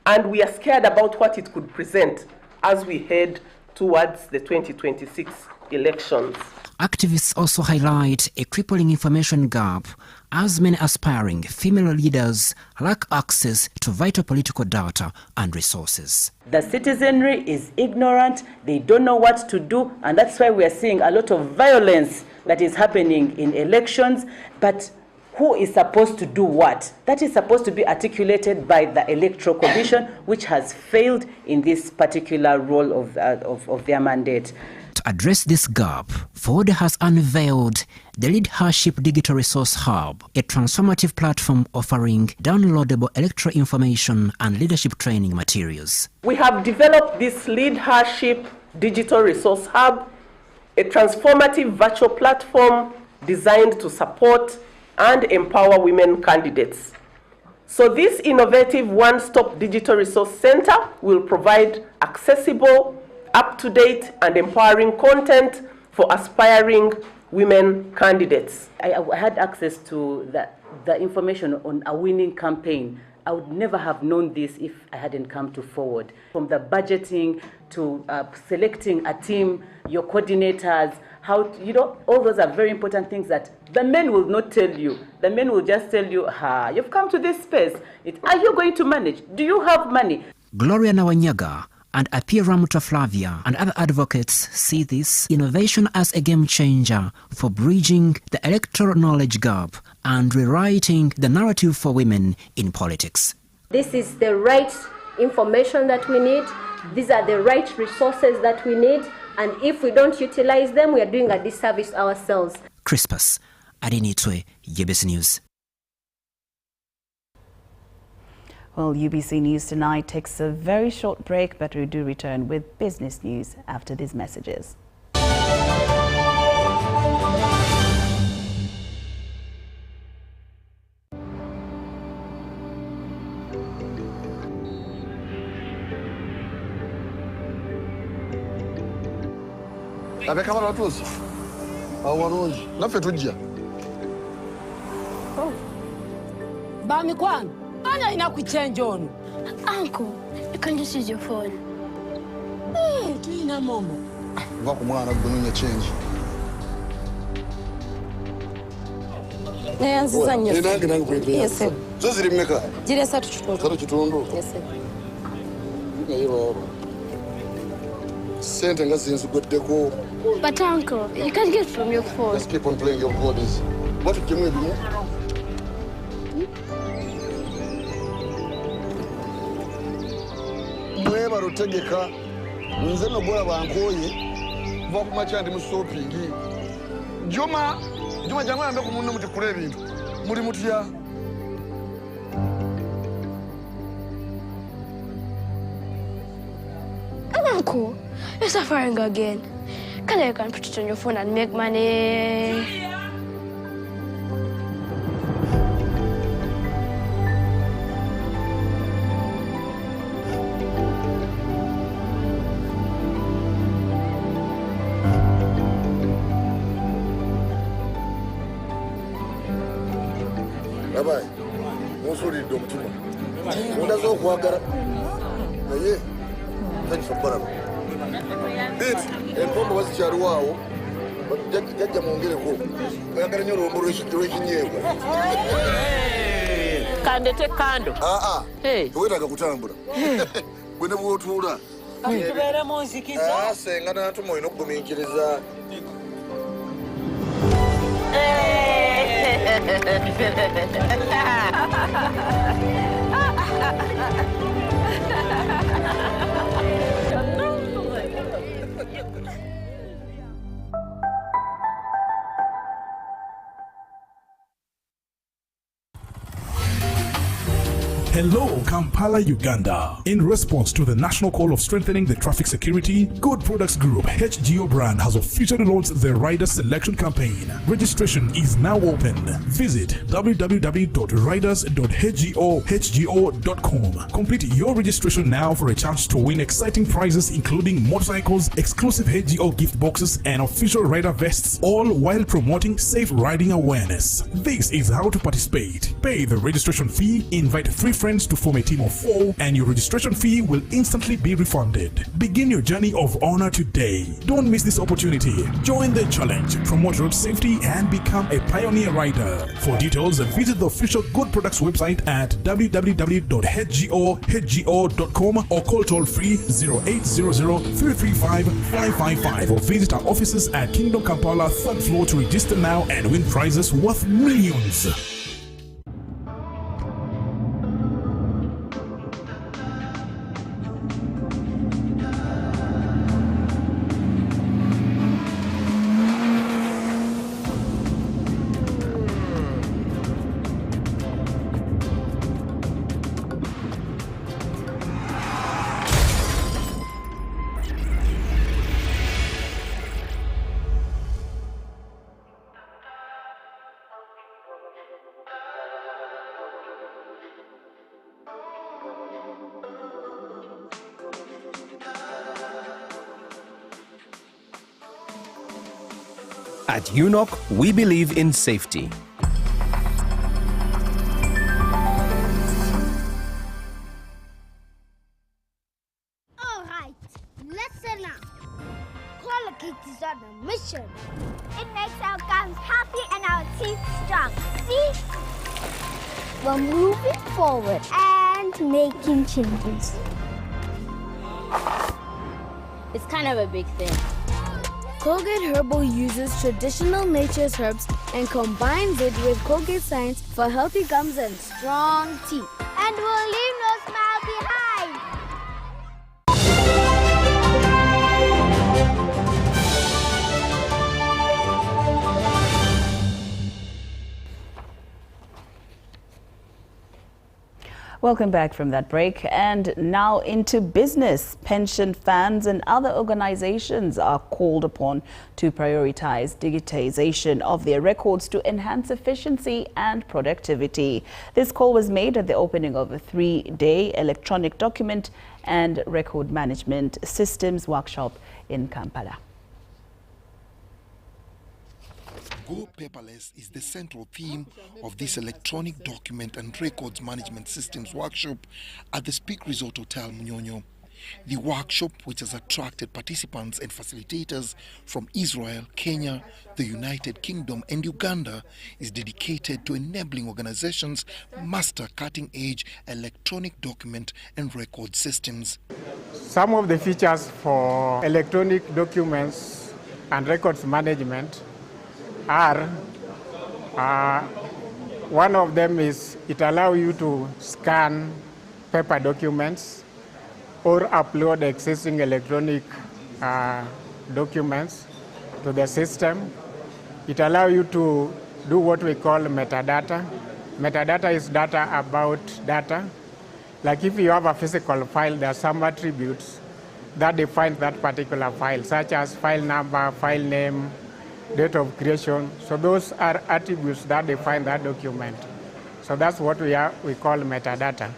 and we are scared about what it could present as we head towards the 2026 elections. Activists also highlight a crippling information gap as many aspiring female leaders lack access to vital political data and resources. The citizenry is ignorant, they don't know what to do, and that's why we are seeing a lot of violence that is happening in elections. But who is supposed to do what? That is supposed to be articulated by the Electoral Commission, which has failed in this particular role of their mandate. To address this gap, FOWODE has unveiled the Leadership Digital Resource Hub, a transformative platform offering downloadable electoral information and leadership training materials. We have developed this Leadership Digital Resource Hub, a transformative virtual platform designed to support and empower women candidates. So this innovative one-stop digital resource center will provide accessible, up-to-date and empowering content for aspiring women candidates. I had access to the information on a winning campaign. I would never have known this if I hadn't come to FOWODE. From the budgeting to selecting a team, your coordinators, all those are very important things that the men will not tell you. The men will just tell you, you've come to this space. Are you going to manage? Do you have money? Gloria Nawanyaga and Apira Mutaflavia and other advocates see this innovation as a game changer for bridging the electoral knowledge gap and rewriting the narrative for women in politics. This is the right information that we need. These are the right resources that we need. And if we don't utilize them, we are doing a disservice ourselves. Crispus Adinitwe, UBC News. Well, UBC News Tonight takes a very short break, but we do return with business news after these messages. Abeka baratuzi awarungi nafe tujja Bamikwano ana inakuchange ono. Uncle, you can just use your phone. Tuina momo. Va ku mwana gwe change Neyanziza nnyo. Nange kwepera. Yes. Zo ziri mmeka? Ziri 3 kitundu. Yes. Sente nga zinsugoddeko. But uncle, you can't get from your phone. Just keep on playing your bodies. What did you do? Mweba rutegeka nze no bora bankoye kuva ku macha ndi mu shopping. Juma jangu yambe ku munno muti kule ebintu. Muri mutya? Uncle, you're suffering again. You can put it on your phone and make money. Bye-bye. Musuri do mutima. Undazo kwagara. Naye. Thanks for baraba. Bit, empombo wasicharu wao. Jajja mwongere ko. Oyagala nyo rombo rw'ekinyebwa. Kandete kando. Hey. Wetaka kutambula. Bwene bw'otuula. Tubeere mu nzikiza. Senga n'atuma olina okugumiikiriza. Hello, Kampala, Uganda. In response to the national call of strengthening the traffic security, Good Products Group HGO brand has officially launched the Rider Selection Campaign. Registration is now open. Visit www.riders.hgo.com. Complete your registration now for a chance to win exciting prizes including motorcycles, exclusive HGO gift boxes, and official rider vests, all while promoting safe riding awareness. This is how to participate. Pay the registration fee, invite 3 friends to form a team of 4, and your registration fee will instantly be refunded. Begin your journey of honor today. Don't miss this opportunity. Join the challenge, promote road safety, and become a pioneer rider. For details, visit the official Good Products website at www.hgo.com or call toll free 0800-335-555 or visit our offices at Kingdom Kampala 3rd floor to register now and win prizes worth millions. At UNOC, we believe in safety. All right, listen up. Colocate is on a mission. It makes our gums happy and our teeth strong. See? We're moving forward and making changes. It's kind of a big thing. Colgate Herbal uses traditional nature's herbs and combines it with Colgate Science for healthy gums and strong teeth. And we'll leave no smile behind. Welcome back from that break, and now into business. Pension funds and other organizations are called upon to prioritize digitization of their records to enhance efficiency and productivity. This call was made at the opening of a 3-day electronic document and record management systems workshop in Kampala. Go paperless is the central theme of this electronic document and records management systems workshop at the Speak Resort Hotel Munyonyo. The workshop, which has attracted participants and facilitators from Israel, Kenya, the United Kingdom and Uganda, is dedicated to enabling organizations master cutting-edge electronic document and record systems. Some of the features for electronic documents and records management are, one of them is it allows you to scan paper documents or upload existing electronic documents to the system. It allows you to do what we call metadata. Metadata is data about data. Like if you have a physical file, there are some attributes that define that particular file, such as file number, file name, date of creation. So those are attributes that define that document. So that's what we call metadata.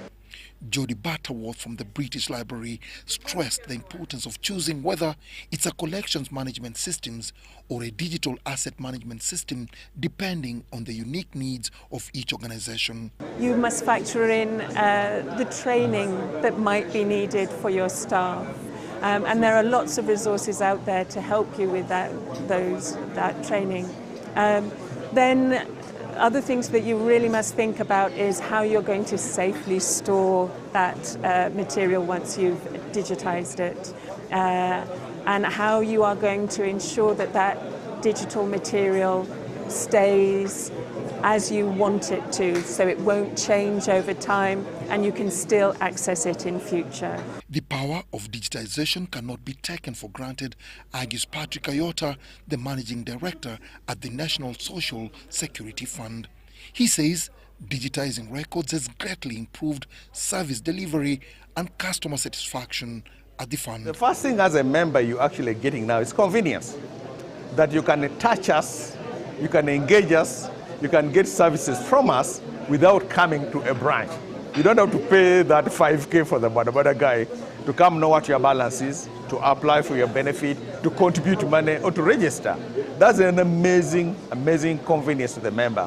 Jody Butterworth from the British Library stressed the importance of choosing whether it's a collections management systems or a digital asset management system, depending on the unique needs of each organization. You must factor in the training that might be needed for your staff. And there are lots of resources out there to help you with that training. Then other things that you really must think about is how you're going to safely store that material once you've digitized it, and how you are going to ensure that that digital material stays as you want it to, so it won't change over time and you can still access it in future. The power of digitization cannot be taken for granted, argues Patrick Ayota, the managing director at the National Social Security Fund. He says digitizing records has greatly improved service delivery and customer satisfaction at the fund. The first thing as a member you're actually getting now is convenience, that you can touch us, you can engage us, you can get services from us without coming to a branch. You don't have to pay that 5K for the Mbarara guy to come know what your balance is, to apply for your benefit, to contribute money, or to register. That's an amazing, amazing convenience to the member.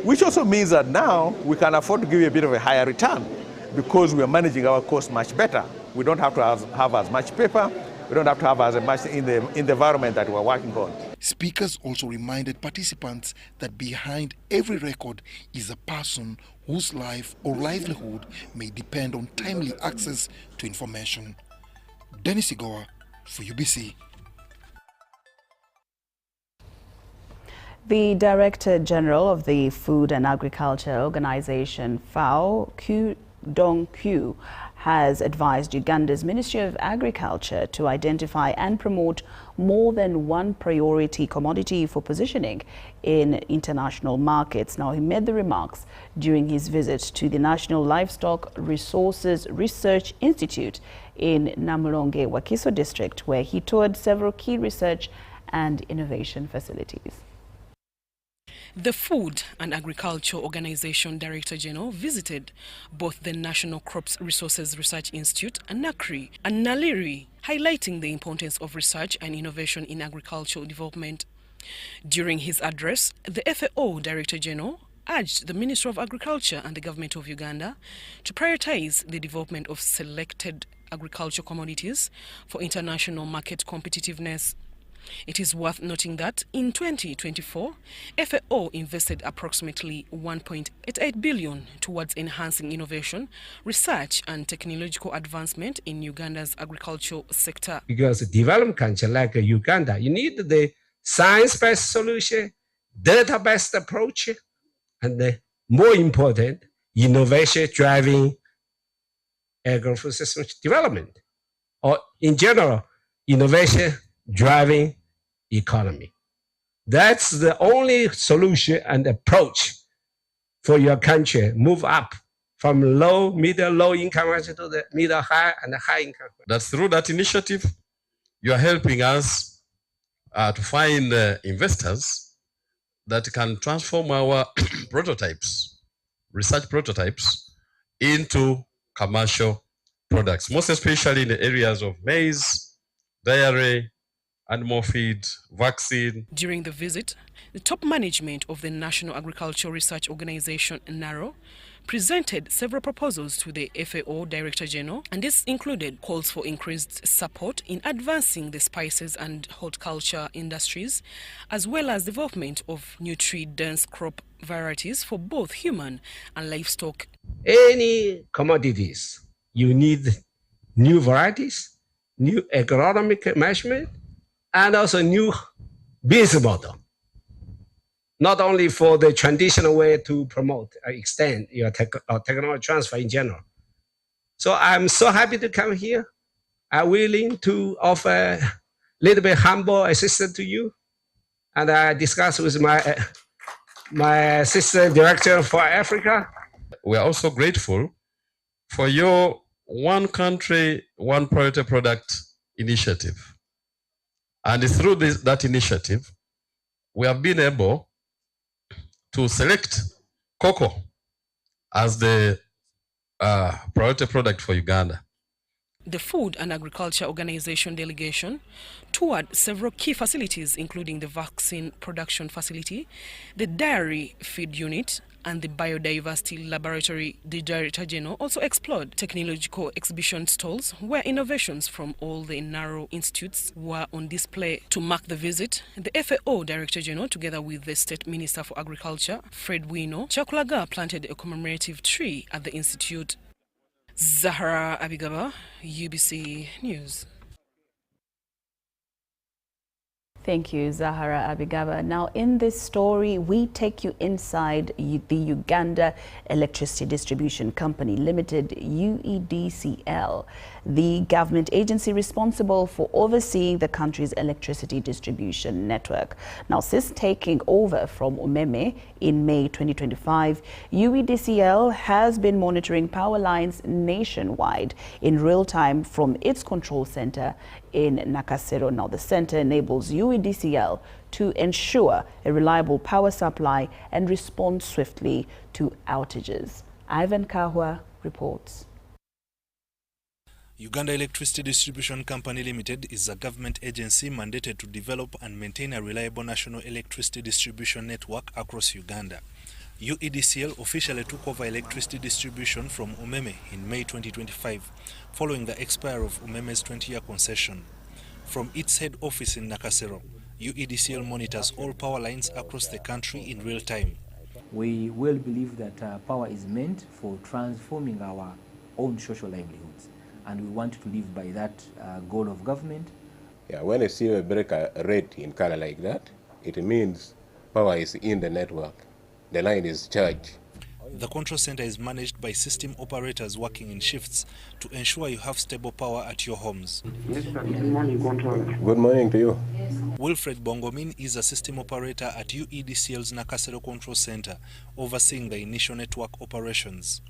Which also means that now we can afford to give you a bit of a higher return because we are managing our costs much better. We don't have to have as much paper. We don't have to have as much in the environment that we're working on. Speakers also reminded participants that behind every record is a person whose life or livelihood may depend on timely access to information. Dennis Igoa for UBC. The Director General of the Food and Agriculture Organization, FAO, Q Dong Q, has advised Uganda's Ministry of Agriculture to identify and promote more than one priority commodity for positioning in international markets. Now, he made the remarks during his visit to the National Livestock Resources Research Institute in Namulonge, Wakiso District, where he toured several key research and innovation facilities. The Food and Agriculture Organization Director General visited both the National Crops Resources Research Institute, NACRI, and Lira, highlighting the importance of research and innovation in agricultural development. During his address, the FAO Director General urged the Ministry of Agriculture and the Government of Uganda to prioritize the development of selected agricultural commodities for international market competitiveness. It is worth noting that in 2024, FAO invested approximately $1.88 billion towards enhancing innovation, research and technological advancement in Uganda's agricultural sector. Because developed country like Uganda, you need the science-based solution, data-based approach, and the more important, innovation driving agricultural system development, or in general, innovation driving economy. That's the only solution and approach for your country. Move up from low, middle, low income to the middle, high, and high income. That's through that initiative, you are helping us to find investors that can transform our prototypes, research prototypes, into commercial products, most especially in the areas of maize, dairy, animal feed, vaccine. During the visit, the top management of the National Agricultural Research Organization, NARO, presented several proposals to the FAO Director General, and this included calls for increased support in advancing the spices and horticulture industries, as well as development of nutrient-dense crop varieties for both human and livestock. Any commodities, you need new varieties, new agronomic measurement, and also new business model. Not only for the traditional way to promote, extend your technology transfer in general. So I'm so happy to come here. I'm willing to offer a little bit humble assistance to you. And I discussed with my assistant director for Africa. We are also grateful for your one country, one priority product initiative. And through that initiative, we have been able to select cocoa as the priority product for Uganda. The Food and Agriculture Organization delegation toured several key facilities, including the vaccine production facility, the dairy feed unit, and the biodiversity laboratory. The Director General also explored technological exhibition stalls where innovations from all the NARO institutes were on display. To mark the visit, the FAO Director General, together with the State Minister for Agriculture, Fred Wino Chakulaga, planted a commemorative tree at the institute. Zahara Abigaba, UBC News. Thank you, Zahara Abigaba. Now, in this story, we take you inside the Uganda Electricity Distribution Company Limited, UEDCL, the government agency responsible for overseeing the country's electricity distribution network. Now, since taking over from Umeme in May 2025, UEDCL has been monitoring power lines nationwide in real time from its control center in Nakasero. Now, the center enables UEDCL to ensure a reliable power supply and respond swiftly to outages. Ivan Kahwa reports. Uganda Electricity Distribution Company Limited is a government agency mandated to develop and maintain a reliable national electricity distribution network across Uganda. UEDCL officially took over electricity distribution from Umeme in May 2025, following the expiry of Umeme's 20-year concession. From its head office in Nakasero, UEDCL monitors all power lines across the country in real time. We well believe that power is meant for transforming our own social livelihoods, and we want to live by that goal of government. Yeah, when you see a breaker red in color like that, it means power is in the network. The line is charged. The control center is managed by system operators working in shifts to ensure you have stable power at your homes. Yes, sir. Good morning, controller. Good morning to you. Yes. Wilfred Bongomin is a system operator at UEDCL's Nakasero Control Center, overseeing the initial network operations.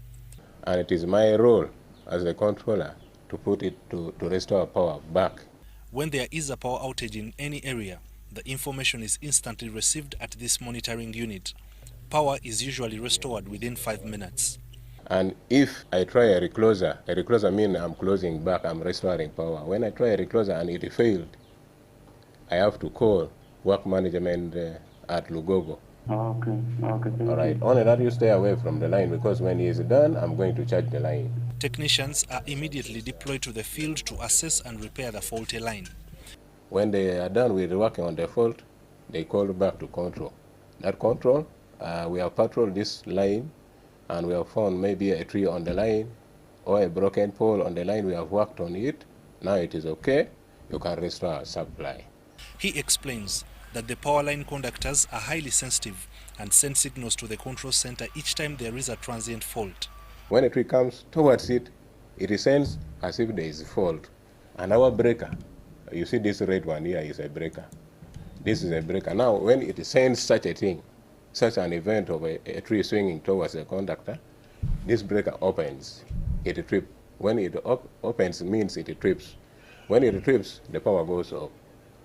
And it is my role as a controller to put it to restore power back. When there is a power outage in any area, the information is instantly received at this monitoring unit. Power is usually restored within 5 minutes. And if I try a recloser means I'm closing back, I'm restoring power. When I try a recloser and it failed, I have to call work management at Lugogo. Okay. All right. Only that you stay away from the line, because when he is done, I'm going to charge the line. Technicians are immediately deployed to the field to assess and repair the faulty line. When they are done with working on the fault, they call back to control. That control, we have patrolled this line, and we have found maybe a tree on the line or a broken pole on the line. We have worked on it. Now it is okay. You can restore our supply. He explains that the power line conductors are highly sensitive and send signals to the control center each time there is a transient fault. When a tree comes towards it, it sends as if there is a fault. And our breaker, you see this red one here is a breaker. This is a breaker. Now, when it sends such a thing, such an event of a tree swinging towards the conductor, this breaker opens, it trips. When it opens, it means it trips. When it trips, the power goes off.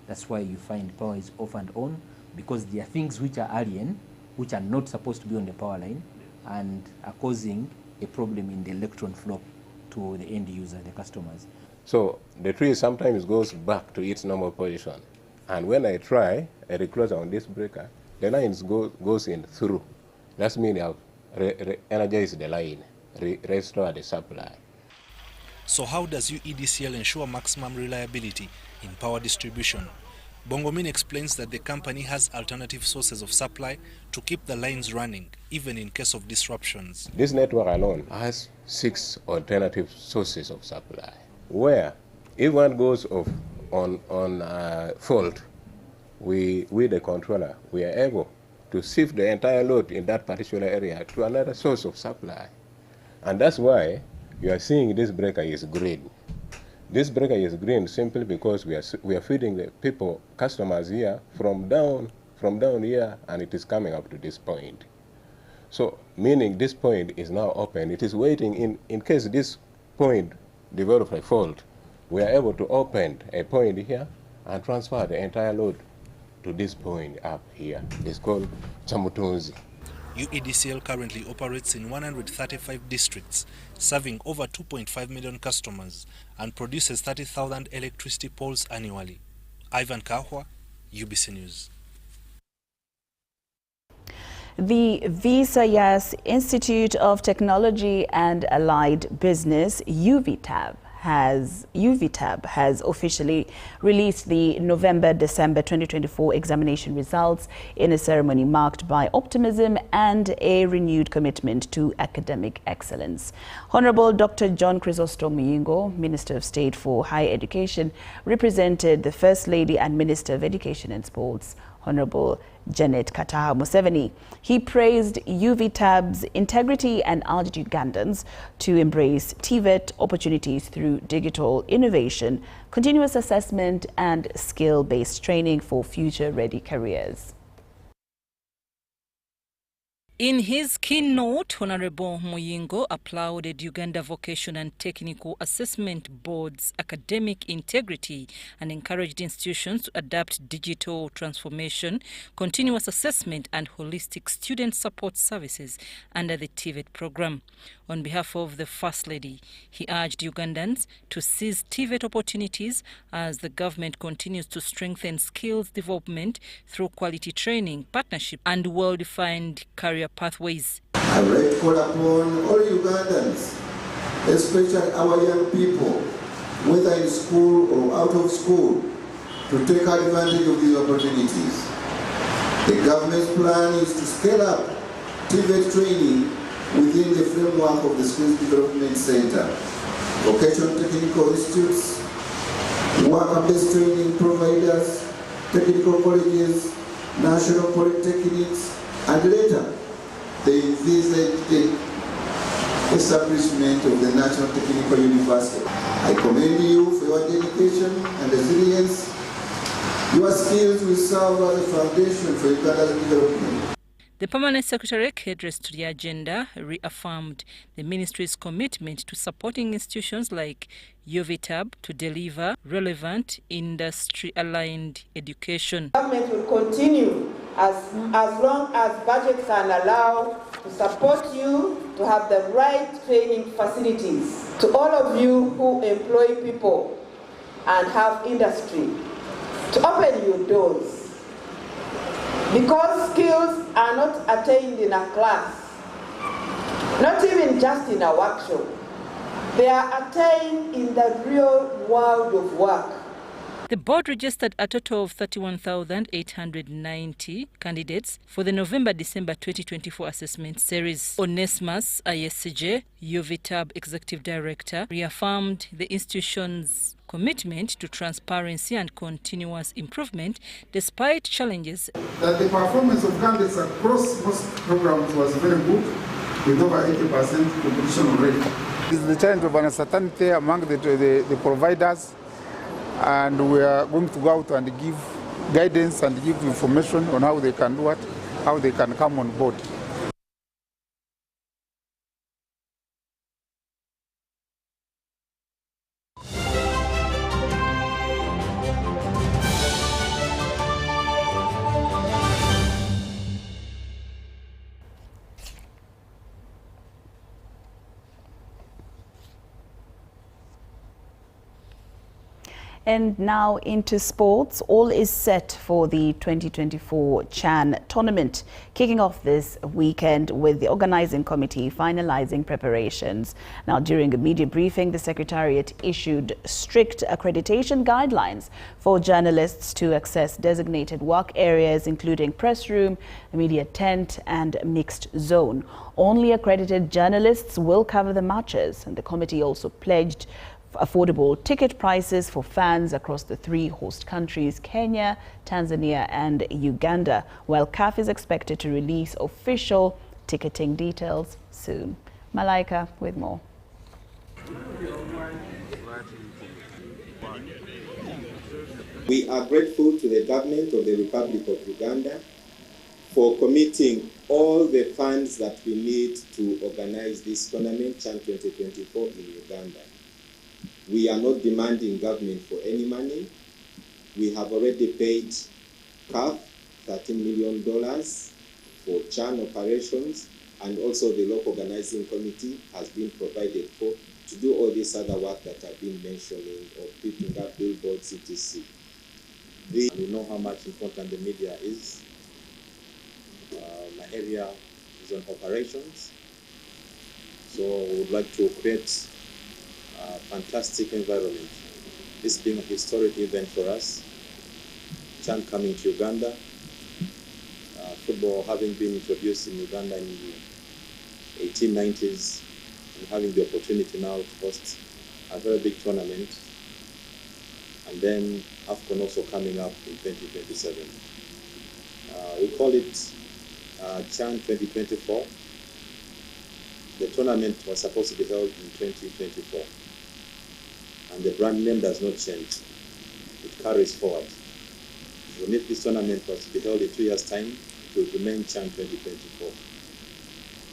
That's why you find power is off and on, because there are things which are alien, which are not supposed to be on the power line, and are causing a problem in the electron flow to the end user, the customers. So the tree sometimes goes back to its normal position. And when I try a recloser on this breaker, the lines goes in through. That means I've energized the line, restore the supply. So how does UEDCL ensure maximum reliability in power distribution? Bongomin explains that the company has alternative sources of supply to keep the lines running, even in case of disruptions. This network alone has 6 alternative sources of supply, where if one goes off on fault, we the controller, we are able to shift the entire load in that particular area to another source of supply. And that's why you are seeing this breaker is green. This breaker is green simply because we are feeding the people, customers here from down here, and it is coming up to this point. So meaning this point is now open. It is waiting in case this point develops a fault. We are able to open a point here and transfer the entire load to this point up here. It's called Chamutunzi. UEDCL currently operates in 135 districts, serving over 2.5 million customers, and produces 30,000 electricity poles annually. Ivan Kahwa, UBC News. The Visayas Institute of Technology and Allied Business, UVTAB, has officially released the November-December 2024 examination results in a ceremony marked by optimism and a renewed commitment to academic excellence. Honorable Dr. John Chrysostom Muyingo, Minister of State for Higher Education, represented the First Lady and Minister of Education and Sports, Honorable Janet Kataha Museveni. He praised UVTAB's integrity and urged Ugandans to embrace TVET opportunities through digital innovation, continuous assessment and skill-based training for future-ready careers. In his keynote, Honorable Muyingo applauded Uganda Vocational and Technical Assessment Board's academic integrity and encouraged institutions to adapt digital transformation, continuous assessment and holistic student support services under the TVET program. On behalf of the First Lady, he urged Ugandans to seize TVET opportunities as the government continues to strengthen skills development through quality training, partnership and well-defined career pathways. I would like to call upon all Ugandans, especially our young people, whether in school or out of school, to take advantage of these opportunities. The government's plan is to scale up TVET training within the framework of the Skills Development Center, vocational technical institutes, worker-based training providers, technical colleges, national polytechnics, and later they envisage the establishment of the National Technical University. I commend you for your dedication and resilience. Your skills will serve as a foundation for Uganda's development. The Permanent Secretariat, address to the agenda, reaffirmed the ministry's commitment to supporting institutions like UVTAB to deliver relevant industry-aligned education. The government will continue as long as budgets can allow to support you to have the right training facilities. To all of you who employ people and have industry, to open your doors. Because skills are not attained in a class, not even just in a workshop. They are attained in the real world of work. The board registered a total of 31,890 candidates for the November-December 2024 assessment series. Onesmus ISCJ, UVTAB Executive Director, reaffirmed the institution's commitment to transparency and continuous improvement despite challenges. That the performance of candidates across most programs was very good, with over 80% completion rate. It's the challenge of uncertainty among the providers, and we are going to go out and give guidance and give information on how they can do it, how they can come on board. And now into sports. All is set for the 2024 Chan tournament, kicking off this weekend with the organizing committee finalizing preparations. Now, during a media briefing, the Secretariat issued strict accreditation guidelines for journalists to access designated work areas, including press room, media tent, and mixed zone. Only accredited journalists will cover the matches, and the committee also pledged affordable ticket prices for fans across the three host countries, Kenya, Tanzania and Uganda, while CAF is expected to release official ticketing details soon. Malaika with more. We are grateful to the government of the Republic of Uganda for committing all the funds that we need to organize this tournament, Chan 2024, in Uganda. We are not demanding government for any money. We have already paid CAF $13 million for Chan operations, and also the local organizing committee has been provided for to do all this other work that I've been mentioning, of putting up billboards, etc. We know how much important the media is. My area is on operations, so we would like to create a fantastic environment. This being a historic event for us, Chan coming to Uganda, football having been introduced in Uganda in the 1890s, and having the opportunity now to host a very big tournament, and then AFCON also coming up in 2027. We call it Chan 2024. The tournament was supposed to be held in 2024. And the brand name does not change. It carries forward. Even if this tournament was to be held in 2 years' time, it will remain Chan 2024.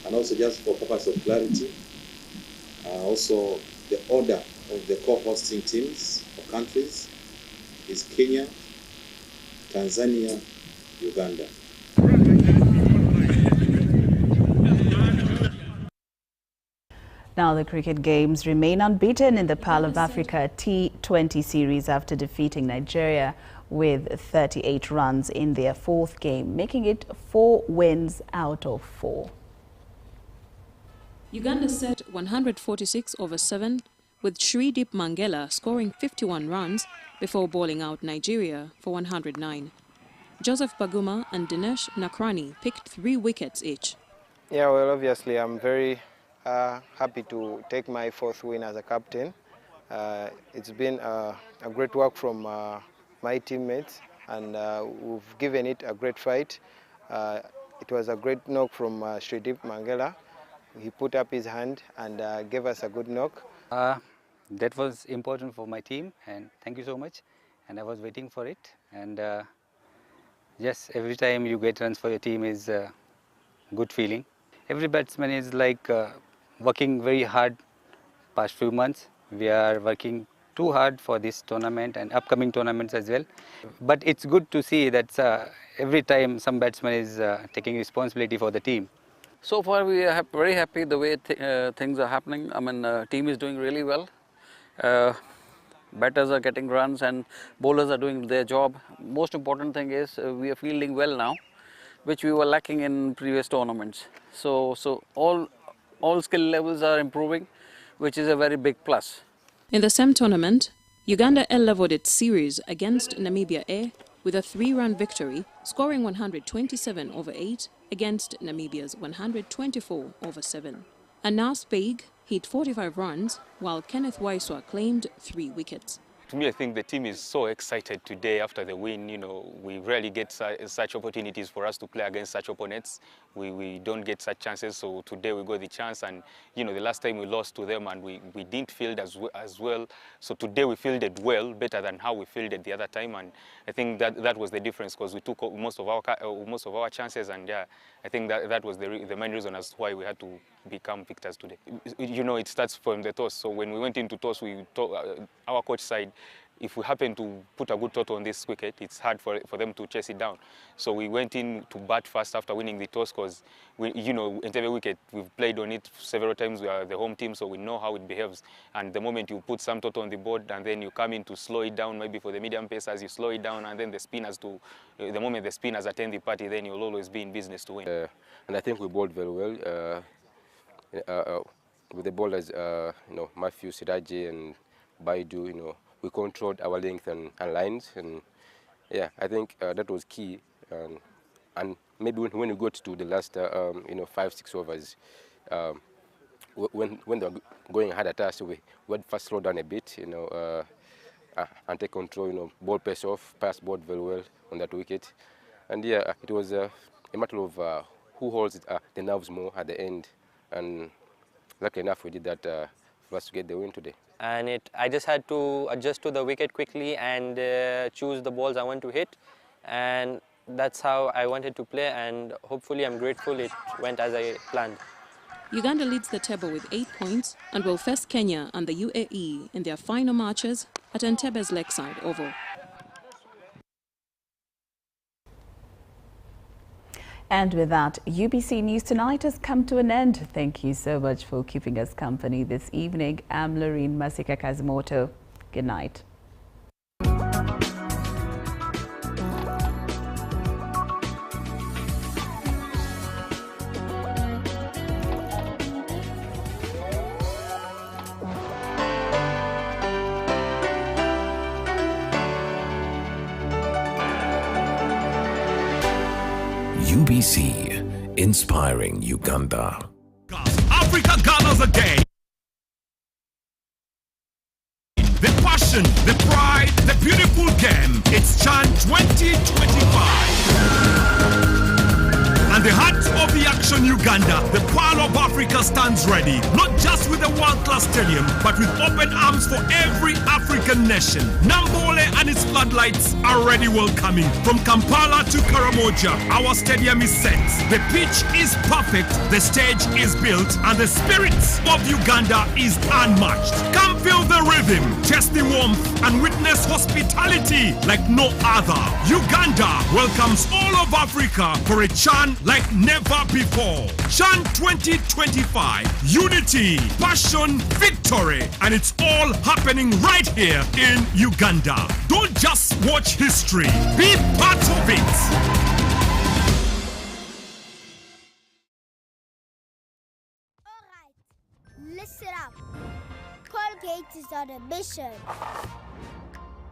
And also, just for purpose of clarity, also the order of the co-hosting teams or countries is Kenya, Tanzania, Uganda. Now, the cricket games remain unbeaten in the Pearl of Africa T20 series after defeating Nigeria with 38 runs in their fourth game, making it 4 wins out of 4. Uganda set 146/7 with Shreedip Mangela scoring 51 runs before bowling out Nigeria for 109. Joseph Baguma and Dinesh Nakrani picked 3 wickets each. Yeah, well, obviously I'm very happy to take my 4th win as a captain. It's been a great work from my teammates, and we've given it a great fight. It was a great knock from Shreedip Mangela. He put up his hand and gave us a good knock. That was important for my team, and thank you so much. And I was waiting for it. And yes, every time you get runs for your team is a good feeling. Every batsman is like working very hard past few months. We are working too hard for this tournament and upcoming tournaments as well. But it's good to see that every time some batsman is taking responsibility for the team. So far we are very happy the way things are happening. I mean, team is doing really well. Batters are getting runs and bowlers are doing their job. Most important thing is we are fielding well now, which we were lacking in previous tournaments. So all skill levels are improving, which is a very big plus. In the same tournament, Uganda leveled its series against Namibia A with a 3-run victory, scoring 127/8 against Namibia's 124/7. Anas Beig hit 45 runs, while Kenneth Waiswa claimed 3 wickets. To me, I think the team is so excited today after the win. You know, we rarely get such opportunities for us to play against such opponents. We don't get such chances, so today we got the chance. And, you know, the last time we lost to them and we didn't field as well. So today we fielded well, better than how we fielded the other time. And I think that was the difference, because we took most of our chances. And yeah, I think that was the main reason as to why we had to become victors today. You know, it starts from the toss. So when we went into toss, our coach side if we happen to put a good total on this wicket, it's hard for them to chase it down. So we went in to bat first after winning the toss, because Entebbe wicket, we've played on it several times. We are the home team, so we know how it behaves. And the moment you put some total on the board and then you come in to slow it down, maybe for the medium pacers, you slow it down, and then the spinners the moment the spinners attend the party, then you'll always be in business to win. And I think we bowled very well. With the bowlers, Matthew, Siraji and Baidu, we controlled our length and lines, and yeah, I think that was key. And maybe when we got to the last, 5-6 overs, when they were going hard at us, we would first slow down a bit, and take control, ball pace off, pass ball very well on that wicket, and yeah, it was a matter of who holds the nerves more at the end, and lucky enough we did that for us to get the win today. And I just had to adjust to the wicket quickly and choose the balls I want to hit, and that's how I wanted to play, and hopefully I'm grateful it went as I planned. Uganda leads the table with 8 points and will face Kenya and the UAE in their final matches at Entebbe's Lakeside Oval. And with that, UBC News Tonight has come to an end. Thank you so much for keeping us company this evening. I'm Lauryn Masika Kazimoto. Good night. UBC, inspiring Uganda. Africa gathers again. The passion, the pride, the beautiful game. It's Chan 2025. And the heart of the action, Uganda, the Pearl of Africa stands ready, not just with a world-class stadium, but with open arms for every African nation. Nambole and its floodlights are already welcoming. From Kampala to Karamoja, our stadium is set. The pitch is perfect, the stage is built, and the spirit of Uganda is unmatched. Come feel the rhythm, taste the warmth, and witness hospitality like no other. Uganda welcomes all of Africa for a Chan like never before. Chan 2025, unity, passion, victory, and it's all happening right here in Uganda. Don't just watch history, be part of it. Listen up. Colgate is on a mission.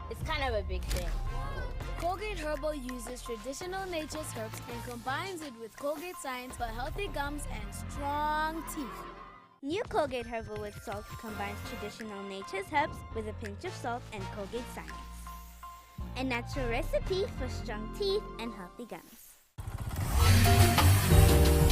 It's kind of a big thing. Colgate Herbal uses traditional nature's herbs and combines it with Colgate Science for healthy gums and strong teeth. New Colgate Herbal with Salt combines traditional nature's herbs with a pinch of salt and Colgate Science. A natural recipe for strong teeth and healthy gums.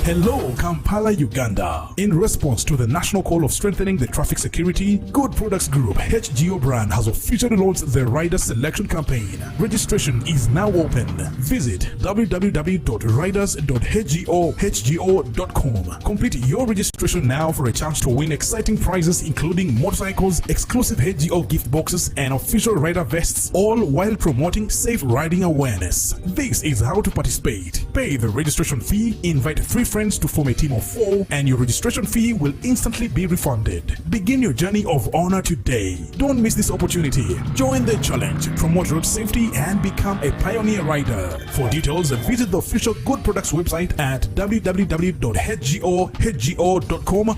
Hello, Kampala, Uganda. In response to the national call of strengthening the traffic security, Good Products Group HGO brand has officially launched the Rider Selection Campaign. Registration is now open. Visit www.riders.hgo.com. Complete your registration now for a chance to win exciting prizes including motorcycles, exclusive HGO gift boxes, and official rider vests, all while promoting safe riding awareness. This is how to participate. Pay the registration fee, invite 3 friends to form a team of 4, and your registration fee will instantly be refunded. Begin your journey of honor today. Don't miss this opportunity. Join the challenge, promote road safety, and become a pioneer rider. For details, visit the official Good Products website at www.hgo.com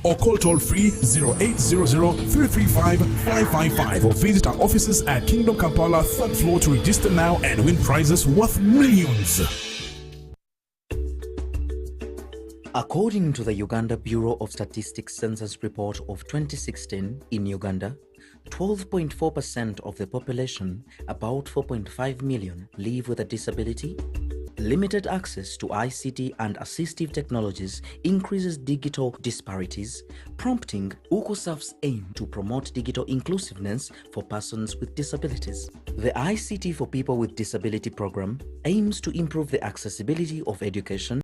or call toll-free 0800-335-555 or visit our offices at Kingdom Kampala 3rd floor to register now and win prizes worth millions. According to the Uganda Bureau of Statistics Census Report of 2016, in Uganda, 12.4% of the population, about 4.5 million, live with a disability. Limited access to ICT and assistive technologies increases digital disparities, prompting UCOSAF's aim to promote digital inclusiveness for persons with disabilities. The ICT for People with Disability program aims to improve the accessibility of education,